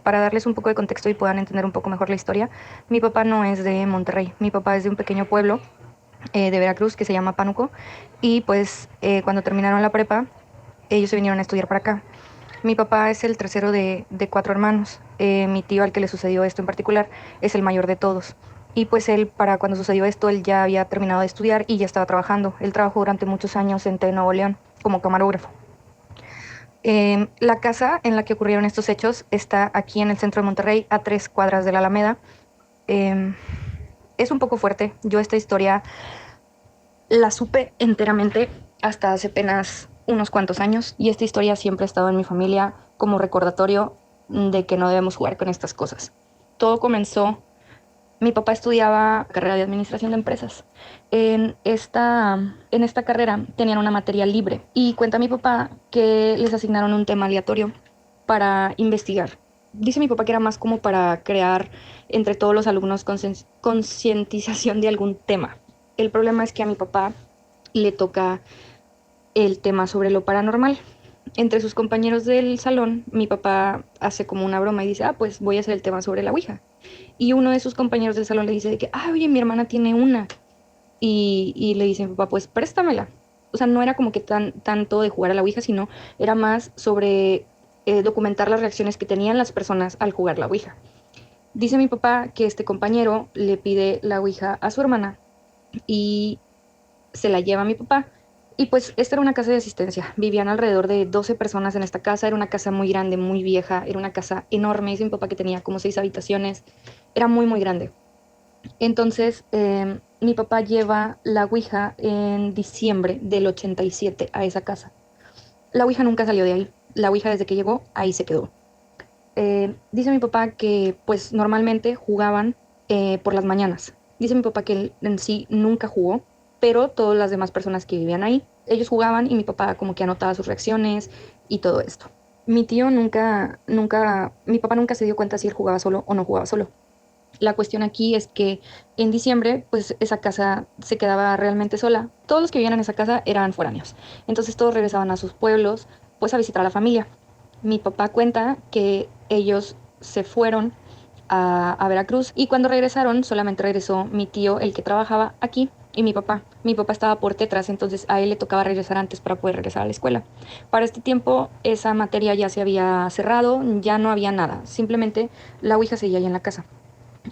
Para darles un poco de contexto y puedan entender un poco mejor la historia, mi papá no es de Monterrey, mi papá es de un pequeño pueblo de Veracruz que se llama Pánuco, y pues cuando terminaron la prepa, ellos se vinieron a estudiar para acá. Mi papá es el tercero de 4 hermanos. Mi tío, al que le sucedió esto en particular, es el mayor de todos. Y pues él, para cuando sucedió esto, él ya había terminado de estudiar y ya estaba trabajando. Él trabajó durante muchos años en Nuevo León como camarógrafo. La casa en la que ocurrieron estos hechos está aquí en el centro de Monterrey, a 3 cuadras de la Alameda. Es un poco fuerte. Yo esta historia la supe enteramente hasta hace apenas unos cuantos años y esta historia siempre ha estado en mi familia como recordatorio de que no debemos jugar con estas cosas. Todo comenzó, mi papá estudiaba carrera de administración de empresas. En esta carrera tenían una materia libre y cuenta mi papá que les asignaron un tema aleatorio para investigar. Dice mi papá que era más como para crear entre todos los alumnos concientización de algún tema. El problema es que a mi papá le toca el tema sobre lo paranormal. Entre sus compañeros del salón, mi papá hace como una broma y dice, pues voy a hacer el tema sobre la Ouija. Y uno de sus compañeros del salón le dice que, oye, mi hermana tiene una. Y le dice mi papá, pues préstamela. O sea, no era como que tanto de jugar a la Ouija, sino era más sobre documentar las reacciones que tenían las personas al jugar la Ouija. Dice mi papá que este compañero le pide la Ouija a su hermana y se la lleva a mi papá. Y pues esta era una casa de asistencia. Vivían alrededor de 12 personas en esta casa. Era una casa muy grande, muy vieja. Era una casa enorme. Dice mi papá que tenía como 6 habitaciones. Era muy, muy grande. Entonces, mi papá lleva la Ouija en diciembre del 87 a esa casa. La Ouija nunca salió de ahí. La Ouija desde que llegó, ahí se quedó. Dice mi papá que pues normalmente jugaban por las mañanas. Dice mi papá que él en sí nunca jugó, pero todas las demás personas que vivían ahí, ellos jugaban y mi papá como que anotaba sus reacciones y todo esto. Mi tío mi papá nunca se dio cuenta si él jugaba solo o no jugaba solo. La cuestión aquí es que en diciembre, pues esa casa se quedaba realmente sola. Todos los que vivían en esa casa eran foráneos. Entonces todos regresaban a sus pueblos, pues a visitar a la familia. Mi papá cuenta que ellos se fueron a Veracruz y cuando regresaron solamente regresó mi tío, el que trabajaba aquí, y mi papá. Mi papá estaba por Tetras, entonces a él le tocaba regresar antes para poder regresar a la escuela. Para este tiempo esa materia ya se había cerrado, ya no había nada, simplemente la Ouija seguía ahí en la casa.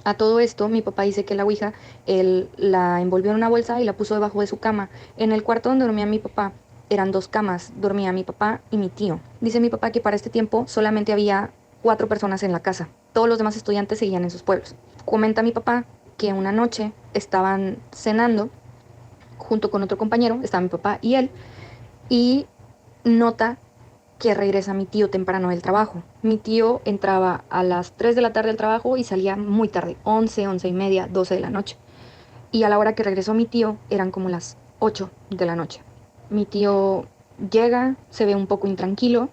A todo esto, mi papá dice que la Ouija, él la envolvió en una bolsa y la puso debajo de su cama. En el cuarto donde dormía mi papá, eran 2 camas, dormía mi papá y mi tío. Dice mi papá que para este tiempo solamente había 4 personas en la casa. Todos los demás estudiantes seguían en sus pueblos. Comenta mi papá que una noche estaban cenando junto con otro compañero, estaba mi papá y él, y nota que regresa mi tío temprano del trabajo. Mi tío entraba a las 3 de la tarde del trabajo y salía muy tarde, 11, 11 y media, 12 de la noche. Y a la hora que regresó mi tío eran como las 8 de la noche. Mi tío llega, se ve un poco intranquilo,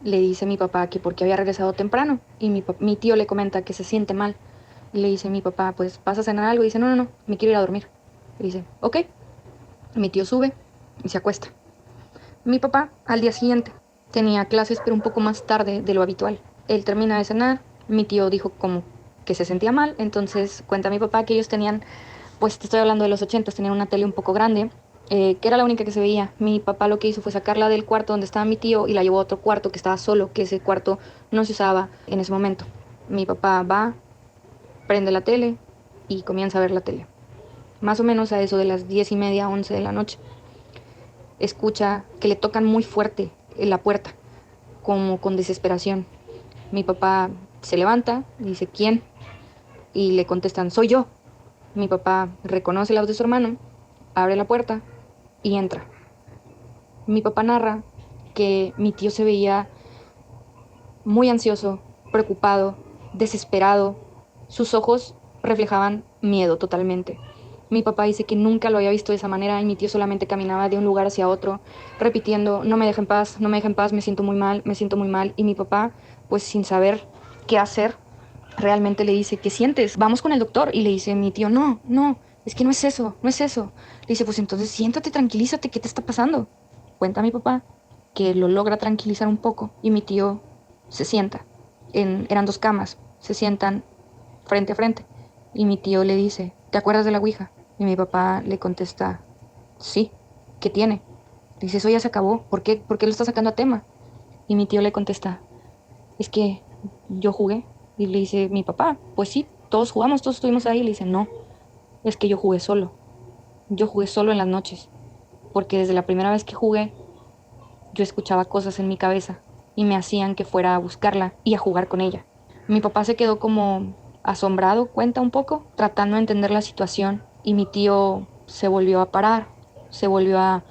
le dice a mi papá que porque había regresado temprano y mi tío le comenta que se siente mal. Y le dice a mi papá, pues, ¿vas a cenar algo? Y dice, no, no, no, me quiero ir a dormir. Y dice, ok. Mi tío sube y se acuesta. Mi papá, al día siguiente, tenía clases, pero un poco más tarde de lo habitual. Él termina de cenar, mi tío dijo como que se sentía mal, entonces cuenta mi papá que ellos tenían, pues te estoy hablando de los 80, tenían una tele un poco grande, que era la única que se veía. Mi papá lo que hizo fue sacarla del cuarto donde estaba mi tío y la llevó a otro cuarto que estaba solo, que ese cuarto no se usaba en ese momento. Mi papá va, prende la tele y comienza a ver la tele. Más o menos a eso de las 10 y media, 11 de la noche. Escucha que le tocan muy fuerte en la puerta, como con desesperación. Mi papá se levanta, dice, ¿quién? Y le contestan, soy yo. Mi papá reconoce la voz de su hermano, abre la puerta y entra. Mi papá narra que mi tío se veía muy ansioso, preocupado, desesperado. Sus ojos reflejaban miedo totalmente. Mi papá dice que nunca lo había visto de esa manera y mi tío solamente caminaba de un lugar hacia otro, repitiendo, no me dejen en paz, no me dejen en paz, me siento muy mal, me siento muy mal. Y mi papá, pues sin saber qué hacer, realmente le dice, ¿qué sientes? Vamos con el doctor. Y le dice mi tío, no, no, es que no es eso, no es eso. Le dice, pues entonces siéntate, tranquilízate, ¿qué te está pasando? Cuenta mi papá que lo logra tranquilizar un poco y mi tío se sienta. Eran 2 camas, se sientan frente a frente. Y mi tío le dice, ¿te acuerdas de la Ouija? Y mi papá le contesta, sí, ¿qué tiene? Le dice, eso ya se acabó, ¿por qué lo está sacando a tema? Y mi tío le contesta, es que yo jugué. Y le dice, mi papá, pues sí, todos jugamos, todos estuvimos ahí. Y le dice, no, es que yo jugué solo en las noches, porque desde la primera vez que jugué, yo escuchaba cosas en mi cabeza y me hacían que fuera a buscarla y a jugar con ella. Mi papá se quedó como asombrado, cuenta un poco, tratando de entender la situación y mi tío se volvió a parar, se volvió a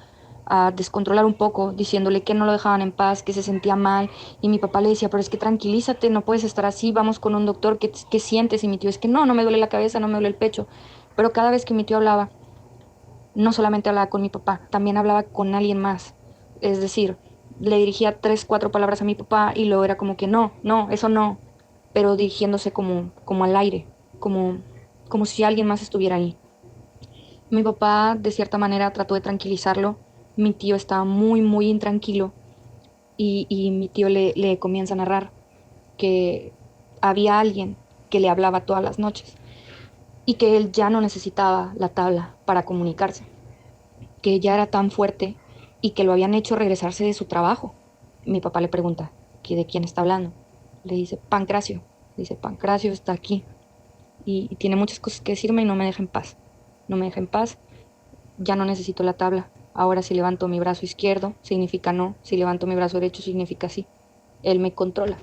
descontrolar un poco, diciéndole que no lo dejaban en paz, que se sentía mal. Y mi papá le decía, pero es que tranquilízate, no puedes estar así, vamos con un doctor, ¿qué sientes? Y mi tío, es que no, no me duele la cabeza, no me duele el pecho. Pero cada vez que mi tío hablaba, no solamente hablaba con mi papá, también hablaba con alguien más. Es decir, le dirigía 3, 4 palabras a mi papá y luego era como que no, no, eso no, pero dirigiéndose como al aire, como si alguien más estuviera ahí. Mi papá, de cierta manera, trató de tranquilizarlo. Mi tío estaba muy, muy intranquilo y mi tío le comienza a narrar que había alguien que le hablaba todas las noches y que él ya no necesitaba la tabla para comunicarse, que ya era tan fuerte y que lo habían hecho regresarse de su trabajo. Mi papá le pregunta, ¿que de quién está hablando? Le dice, Pancracio. Le dice, Pancracio está aquí y tiene muchas cosas que decirme y no me deja en paz. No me deja en paz, ya no necesito la tabla. Ahora si levanto mi brazo izquierdo significa no, si levanto mi brazo derecho significa sí. Él me controla.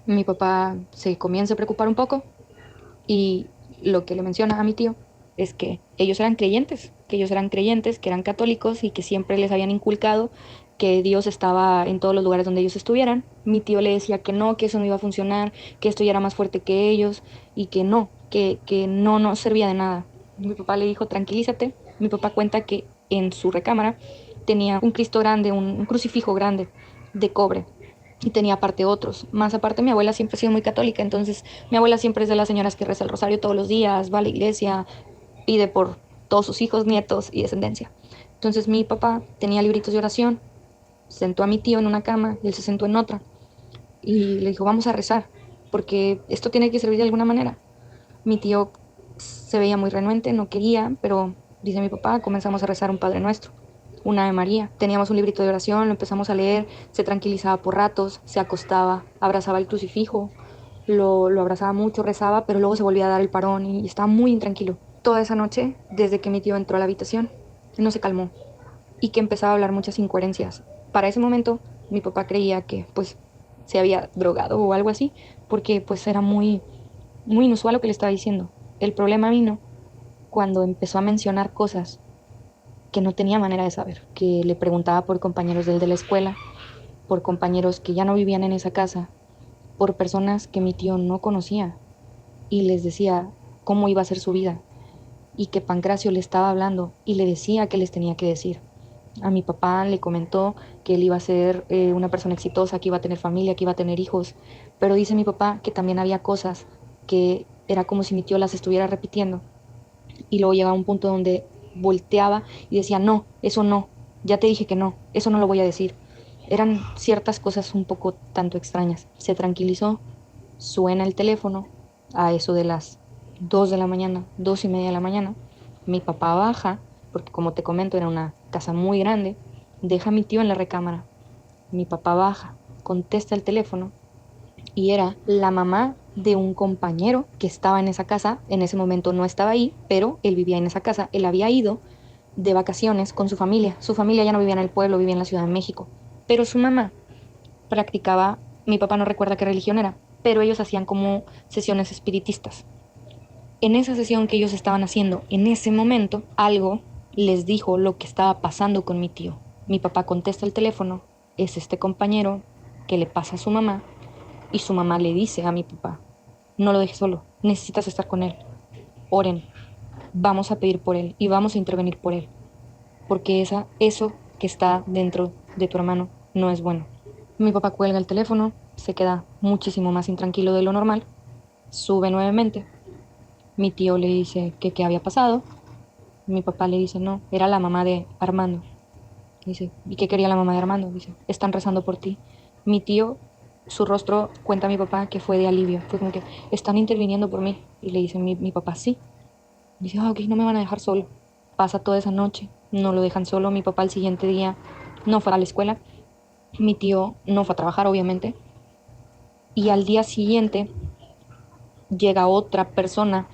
Mi papá se comienza a preocupar un poco y lo que le menciona a mi tío es que ellos eran creyentes, que eran católicos y que siempre les habían inculcado que Dios estaba en todos los lugares donde ellos estuvieran. Mi tío le decía que no, que eso no iba a funcionar, que esto ya era más fuerte que ellos y que no, no servía de nada. Mi papá le dijo, tranquilízate. Mi papá cuenta que en su recámara tenía un Cristo grande, un crucifijo grande de cobre y tenía aparte otros. Más aparte, mi abuela siempre ha sido muy católica, entonces mi abuela siempre es de las señoras que reza el rosario todos los días, va a la iglesia, pide por todos sus hijos, nietos y descendencia. Entonces mi papá tenía libritos de oración, sentó a mi tío en una cama y él se sentó en otra y le dijo, vamos a rezar, porque esto tiene que servir de alguna manera. Mi tío se veía muy renuente, no quería, pero dice mi papá, comenzamos a rezar un Padre Nuestro, una Ave María. Teníamos un librito de oración, lo empezamos a leer, se tranquilizaba por ratos, se acostaba, abrazaba el crucifijo, lo abrazaba mucho, rezaba, pero luego se volvía a dar el parón y estaba muy intranquilo. Toda esa noche, desde que mi tío entró a la habitación, no se calmó y que empezaba a hablar muchas incoherencias. Para ese momento, mi papá creía que pues se había drogado o algo así, porque pues era muy inusual lo que le estaba diciendo. El problema vino cuando empezó a mencionar cosas que no tenía manera de saber, que le preguntaba por compañeros de la escuela, por compañeros que ya no vivían en esa casa, por personas que mi tío no conocía y les decía cómo iba a ser su vida y que Pancracio le estaba hablando y le decía qué les tenía que decir. A mi papá le comentó que él iba a ser una persona exitosa, que iba a tener familia, que iba a tener hijos, pero dice mi papá que también había cosas que era como si mi tío las estuviera repitiendo y luego llegaba a un punto donde volteaba y decía, no, eso no, ya te dije que no, eso no lo voy a decir. Eran ciertas cosas un poco tanto extrañas. Se tranquilizó, suena el teléfono a eso de las 2 de la mañana, 2:30 de la mañana. Mi papá baja, porque como te comento era una casa muy grande, deja a mi tío en la recámara. Mi papá baja, contesta el teléfono y era la mamá de un compañero que estaba en esa casa. En ese momento no estaba ahí, pero él vivía en esa casa. Él había ido de vacaciones con su familia. Su familia ya no vivía en el pueblo, vivía en la Ciudad de México. Pero su mamá practicaba, mi papá no recuerda qué religión era, pero ellos hacían como sesiones espiritistas. En esa sesión que ellos estaban haciendo, en ese momento, algo les dijo lo que estaba pasando con mi tío. Mi papá contesta el teléfono, es este compañero que le pasa a su mamá y su mamá le dice a mi papá, no lo dejes solo, necesitas estar con él. Oren, vamos a pedir por él y vamos a intervenir por él, porque eso que está dentro de tu hermano no es bueno. Mi papá cuelga el teléfono, se queda muchísimo más intranquilo de lo normal, sube nuevamente. Mi tío le dice que qué había pasado. Mi papá le dice, no, era la mamá de Armando. Dice, ¿y qué quería la mamá de Armando? Dice, están rezando por ti. Mi tío, su rostro, cuenta a mi papá que fue de alivio. Fue como que, están interviniendo por mí. Y le dice mi papá, sí. Dice, ok, no me van a dejar solo. Pasa toda esa noche, no lo dejan solo. Mi papá el siguiente día no fue a la escuela. Mi tío no fue a trabajar, obviamente. Y al día siguiente llega otra persona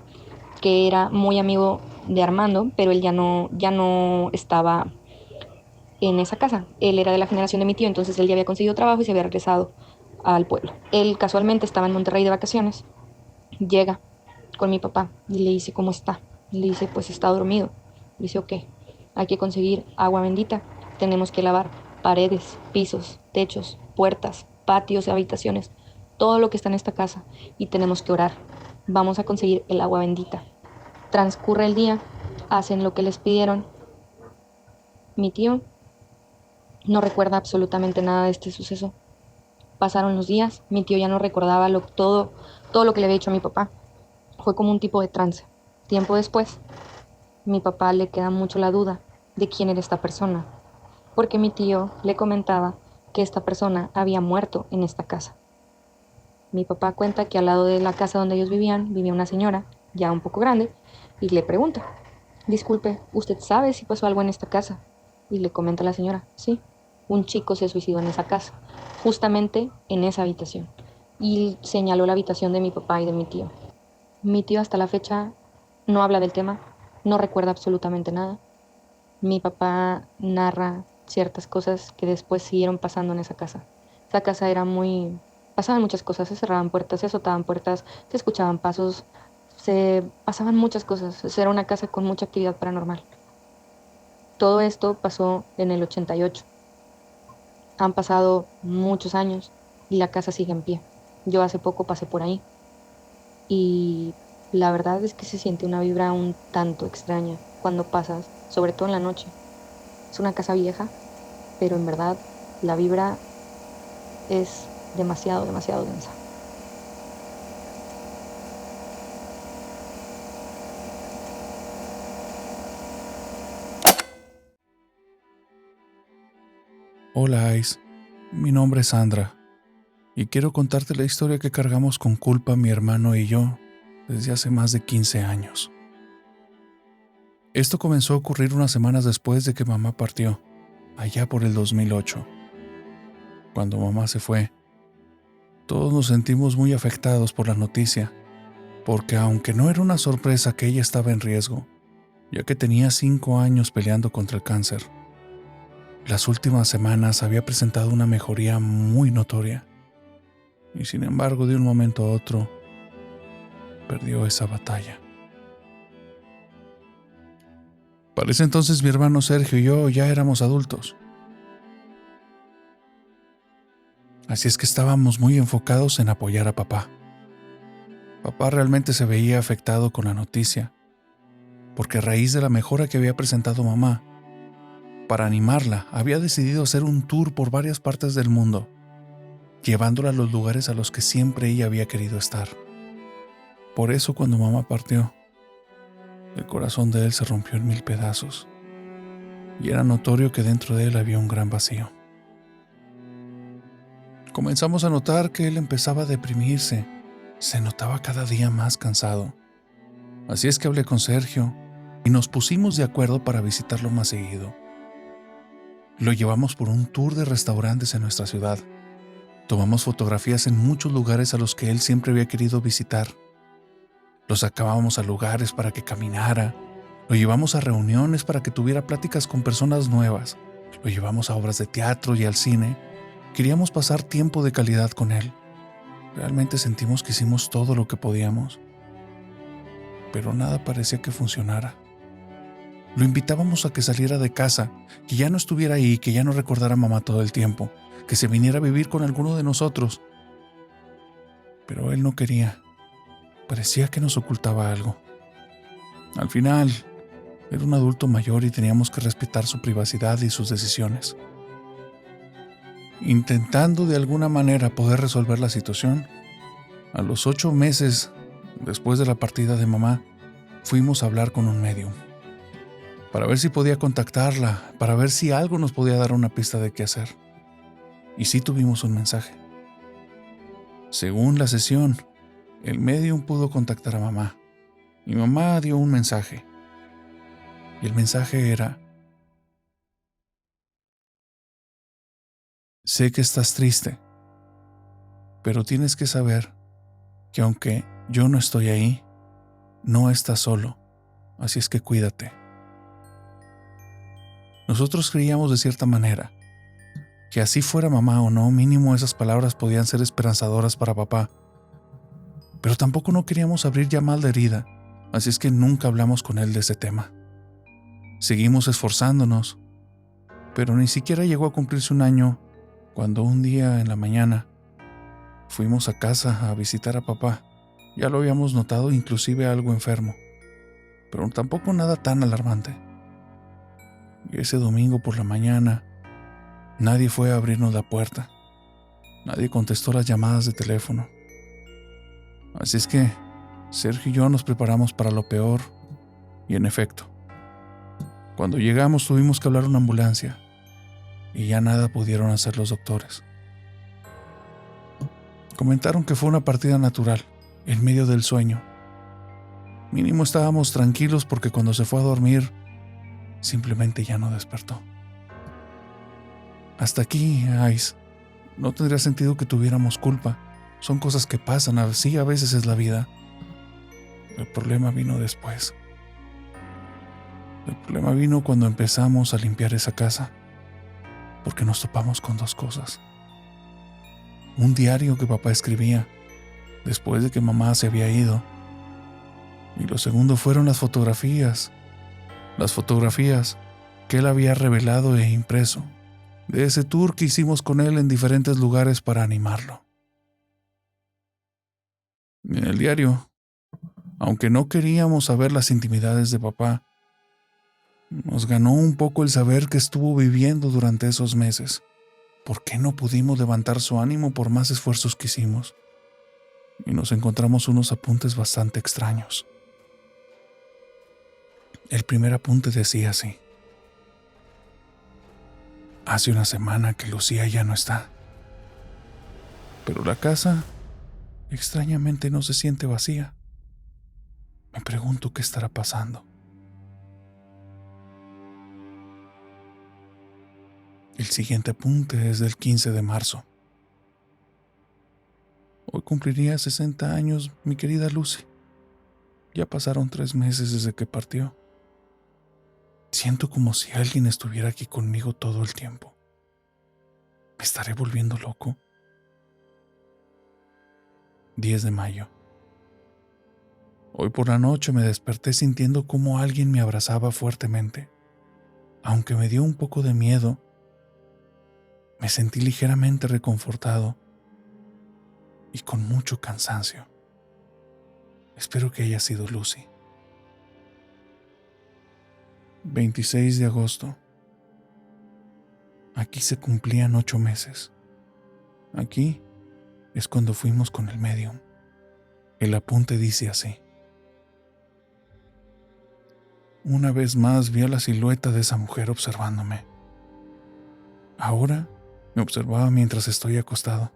que era muy amigo de Armando, pero él ya no estaba en esa casa. Él era de la generación de mi tío, entonces él ya había conseguido trabajo y se había regresado al pueblo. Él casualmente estaba en Monterrey de vacaciones. Llega con mi papá y le dice, ¿cómo está? Le dice, pues está dormido. Le dice, ok. hay que conseguir agua bendita, tenemos que lavar paredes, pisos, techos, puertas, patios y habitaciones, todo lo que está en esta casa, y tenemos que orar. Vamos a conseguir el agua bendita. Transcurre el día, hacen lo que les pidieron. Mi tío no recuerda absolutamente nada de este suceso. Pasaron los días, mi tío ya no recordaba todo lo que le había hecho a mi papá. Fue como un tipo de trance. Tiempo después, mi papá le queda mucho la duda de quién era esta persona, porque mi tío le comentaba que esta persona había muerto en esta casa. Mi papá cuenta que al lado de la casa donde ellos vivían, vivía una señora, ya un poco grande, y le pregunta: disculpe, ¿usted sabe si pasó algo en esta casa? Y le comenta a la señora: sí, un chico se suicidó en esa casa, justamente en esa habitación. Y señaló la habitación de mi papá y de mi tío. Mi tío hasta la fecha no habla del tema, no recuerda absolutamente nada. Mi papá narra ciertas cosas que después siguieron pasando en esa casa. Esa casa era pasaban muchas cosas, se cerraban puertas, se azotaban puertas, se escuchaban pasos, se pasaban muchas cosas. Era una casa con mucha actividad paranormal. Todo esto pasó en el 88. Han pasado muchos años y la casa sigue en pie. Yo hace poco pasé por ahí y la verdad es que se siente una vibra un tanto extraña cuando pasas, sobre todo en la noche. Es una casa vieja, pero en verdad la vibra es demasiado, demasiado densa. Hola, Ice. Mi nombre es Sandra y quiero contarte la historia que cargamos con culpa mi hermano y yo desde hace más de 15 años. Esto comenzó a ocurrir unas semanas después de que mamá partió, allá por el 2008. Cuando mamá se fue, todos nos sentimos muy afectados por la noticia, porque aunque no era una sorpresa que ella estaba en riesgo, ya que tenía 5 años peleando contra el cáncer, las últimas semanas había presentado una mejoría muy notoria, y sin embargo de un momento a otro, perdió esa batalla. Para ese entonces mi hermano Sergio y yo ya éramos adultos. Así es que estábamos muy enfocados en apoyar a papá. Papá realmente se veía afectado con la noticia, porque a raíz de la mejora que había presentado mamá, para animarla, había decidido hacer un tour por varias partes del mundo, llevándola a los lugares a los que siempre ella había querido estar. Por eso cuando mamá partió, el corazón de él se rompió en 1000 pedazos, y era notorio que dentro de él había un gran vacío. Comenzamos a notar que él empezaba a deprimirse, se notaba cada día más cansado. Así es que hablé con Sergio y nos pusimos de acuerdo para visitarlo más seguido. Lo llevamos por un tour de restaurantes en nuestra ciudad. Tomamos fotografías en muchos lugares a los que él siempre había querido visitar. Lo sacábamos a lugares para que caminara. Lo llevamos a reuniones para que tuviera pláticas con personas nuevas. Lo llevamos a obras de teatro y al cine. Queríamos pasar tiempo de calidad con él. Realmente sentimos que hicimos todo lo que podíamos. Pero nada parecía que funcionara. Lo invitábamos a que saliera de casa, que ya no estuviera ahí, que ya no recordara a mamá todo el tiempo, que se viniera a vivir con alguno de nosotros. Pero él no quería. Parecía que nos ocultaba algo. Al final, era un adulto mayor y teníamos que respetar su privacidad y sus decisiones. Intentando de alguna manera poder resolver la situación, a los 8 meses después de la partida de mamá, fuimos a hablar con un médium, para ver si podía contactarla, para ver si algo nos podía dar una pista de qué hacer. Y sí tuvimos un mensaje. Según la sesión, el médium pudo contactar a mamá, y mamá dio un mensaje. Y el mensaje era: sé que estás triste, pero tienes que saber que aunque yo no estoy ahí, no estás solo, así es que cuídate. Nosotros creíamos de cierta manera que así fuera mamá o no, mínimo esas palabras podían ser esperanzadoras para papá, pero tampoco no queríamos abrir ya mal de herida, así es que nunca hablamos con él de ese tema. Seguimos esforzándonos, pero ni siquiera llegó a cumplirse un año cuando un día en la mañana fuimos a casa a visitar a papá. Ya lo habíamos notado, inclusive algo enfermo, pero tampoco nada tan alarmante. Y ese domingo por la mañana, nadie fue a abrirnos la puerta. Nadie contestó las llamadas de teléfono. Así es que Sergio y yo nos preparamos para lo peor, y en efecto, cuando llegamos tuvimos que hablar a una ambulancia, y ya nada pudieron hacer los doctores. Comentaron que fue una partida natural, en medio del sueño. Mínimo estábamos tranquilos porque cuando se fue a dormir, simplemente ya no despertó. Hasta aquí, Ice, no tendría sentido que tuviéramos culpa. Son cosas que pasan, así a veces es la vida. El problema vino después. El problema vino cuando empezamos a limpiar esa casa, porque nos topamos con dos cosas. Un diario que papá escribía después de que mamá se había ido. Y lo segundo fueron las fotografías. Las fotografías que él había revelado e impreso de ese tour que hicimos con él en diferentes lugares para animarlo. En el diario, aunque no queríamos saber las intimidades de papá, nos ganó un poco el saber que estuvo viviendo durante esos meses. ¿Por qué no pudimos levantar su ánimo por más esfuerzos que hicimos? Y nos encontramos unos apuntes bastante extraños. El primer apunte decía así: hace una semana que Lucía ya no está, pero la casa extrañamente no se siente vacía. Me pregunto qué estará pasando. El siguiente apunte es del 15 de marzo. Hoy cumpliría 60 años mi querida Lucy. Ya pasaron 3 meses desde que partió. Siento como si alguien estuviera aquí conmigo todo el tiempo. ¿Me estaré volviendo loco? 10 de mayo. Hoy por la noche me desperté sintiendo como alguien me abrazaba fuertemente. Aunque me dio un poco de miedo, me sentí ligeramente reconfortado y con mucho cansancio. Espero que haya sido Lucy. 26 de agosto. Aquí se cumplían 8 meses. Aquí es cuando fuimos con el medium. El apunte dice así: una vez más vi a la silueta de esa mujer observándome. Ahora me observaba mientras estoy acostado.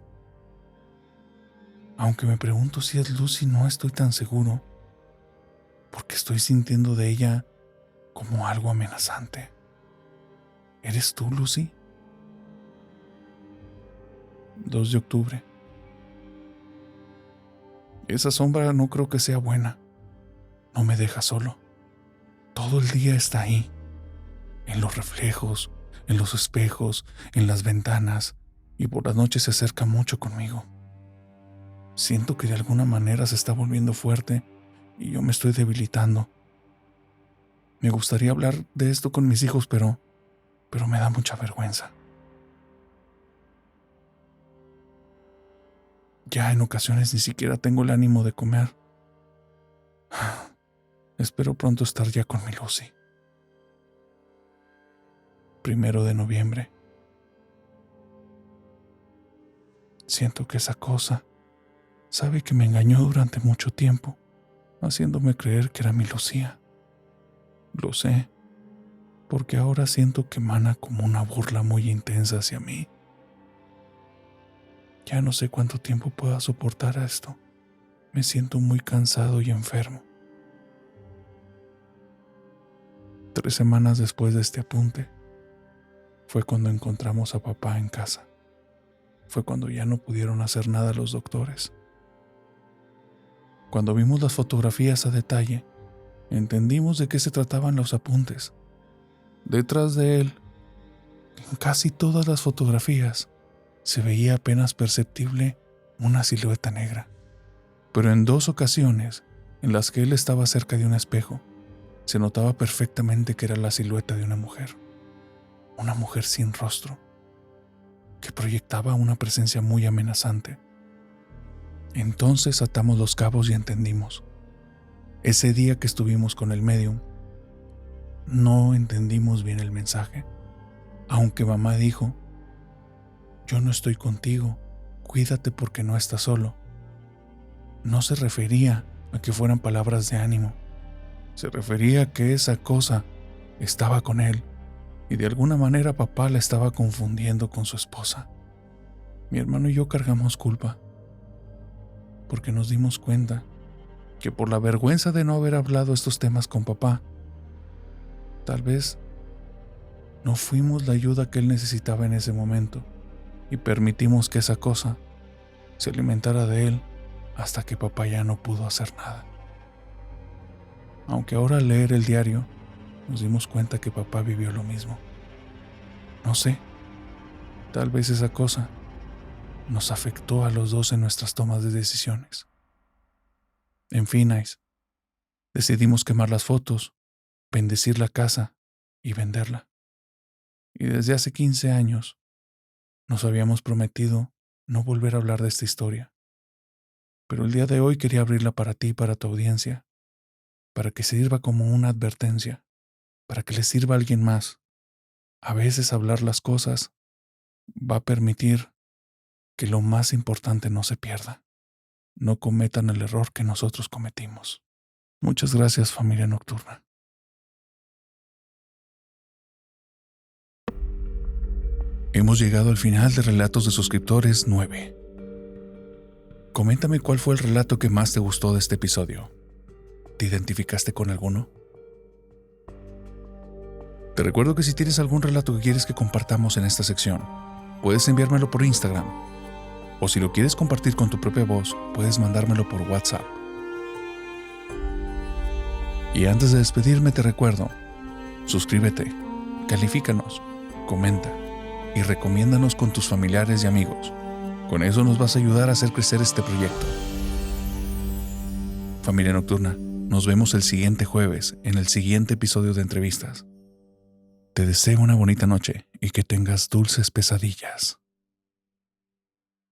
Aunque me pregunto si es Lucy, no estoy tan seguro, porque estoy sintiendo de ella como algo amenazante. ¿Eres tú, Lucy? 2 de octubre. Esa sombra no creo que sea buena. No me deja solo. Todo el día está ahí, en los reflejos, en los espejos, en las ventanas, y por las noches se acerca mucho conmigo. Siento que de alguna manera se está volviendo fuerte y yo me estoy debilitando. Me gustaría hablar de esto con mis hijos, pero me da mucha vergüenza. Ya en ocasiones ni siquiera tengo el ánimo de comer. Espero pronto estar ya con mi Lucy. 1 de noviembre. Siento que esa cosa sabe que me engañó durante mucho tiempo, haciéndome creer que era mi Lucía. Lo sé, porque ahora siento que emana como una burla muy intensa hacia mí. Ya no sé cuánto tiempo pueda soportar esto. Me siento muy cansado y enfermo. 3 semanas después de este apunte, fue cuando encontramos a papá en casa. Fue cuando ya no pudieron hacer nada los doctores. Cuando vimos las fotografías a detalle, entendimos de qué se trataban los apuntes. Detrás de él, en casi todas las fotografías, se veía apenas perceptible una silueta negra. Pero en 2 ocasiones, en las que él estaba cerca de un espejo, Se notaba perfectamente que era la silueta de una mujer sin rostro, que proyectaba una presencia muy amenazante. Entonces atamos los cabos y entendimos. Ese día que estuvimos con el médium, no entendimos bien el mensaje, aunque mamá dijo: yo no estoy contigo, cuídate porque no estás solo. No se refería a que fueran palabras de ánimo, se refería a que esa cosa estaba con él y de alguna manera papá la estaba confundiendo con su esposa. Mi hermano y yo cargamos culpa, porque nos dimos cuenta que por la vergüenza de no haber hablado estos temas con papá, tal vez no fuimos la ayuda que él necesitaba en ese momento y permitimos que esa cosa se alimentara de él hasta que papá ya no pudo hacer nada. Aunque ahora al leer el diario nos dimos cuenta que papá vivió lo mismo. No sé, tal vez esa cosa nos afectó a los dos en nuestras tomas de decisiones. En fin, Ice, decidimos quemar las fotos, bendecir la casa y venderla. Y desde hace 15 años nos habíamos prometido no volver a hablar de esta historia. Pero el día de hoy quería abrirla para ti y para tu audiencia, para que sirva como una advertencia, para que le sirva a alguien más. A veces hablar las cosas va a permitir que lo más importante no se pierda. No cometan el error que nosotros cometimos. Muchas gracias, familia nocturna. Hemos llegado al final de Relatos de Suscriptores 9. Coméntame cuál fue el relato que más te gustó de este episodio. ¿Te identificaste con alguno? Te recuerdo que si tienes algún relato que quieres que compartamos en esta sección, puedes enviármelo por Instagram. O si lo quieres compartir con tu propia voz, puedes mandármelo por WhatsApp. Y antes de despedirme te recuerdo, suscríbete, califícanos, comenta y recomiéndanos con tus familiares y amigos. Con eso nos vas a ayudar a hacer crecer este proyecto. Familia Nocturna, nos vemos el siguiente jueves en el siguiente episodio de Entrevistas. Te deseo una bonita noche y que tengas dulces pesadillas.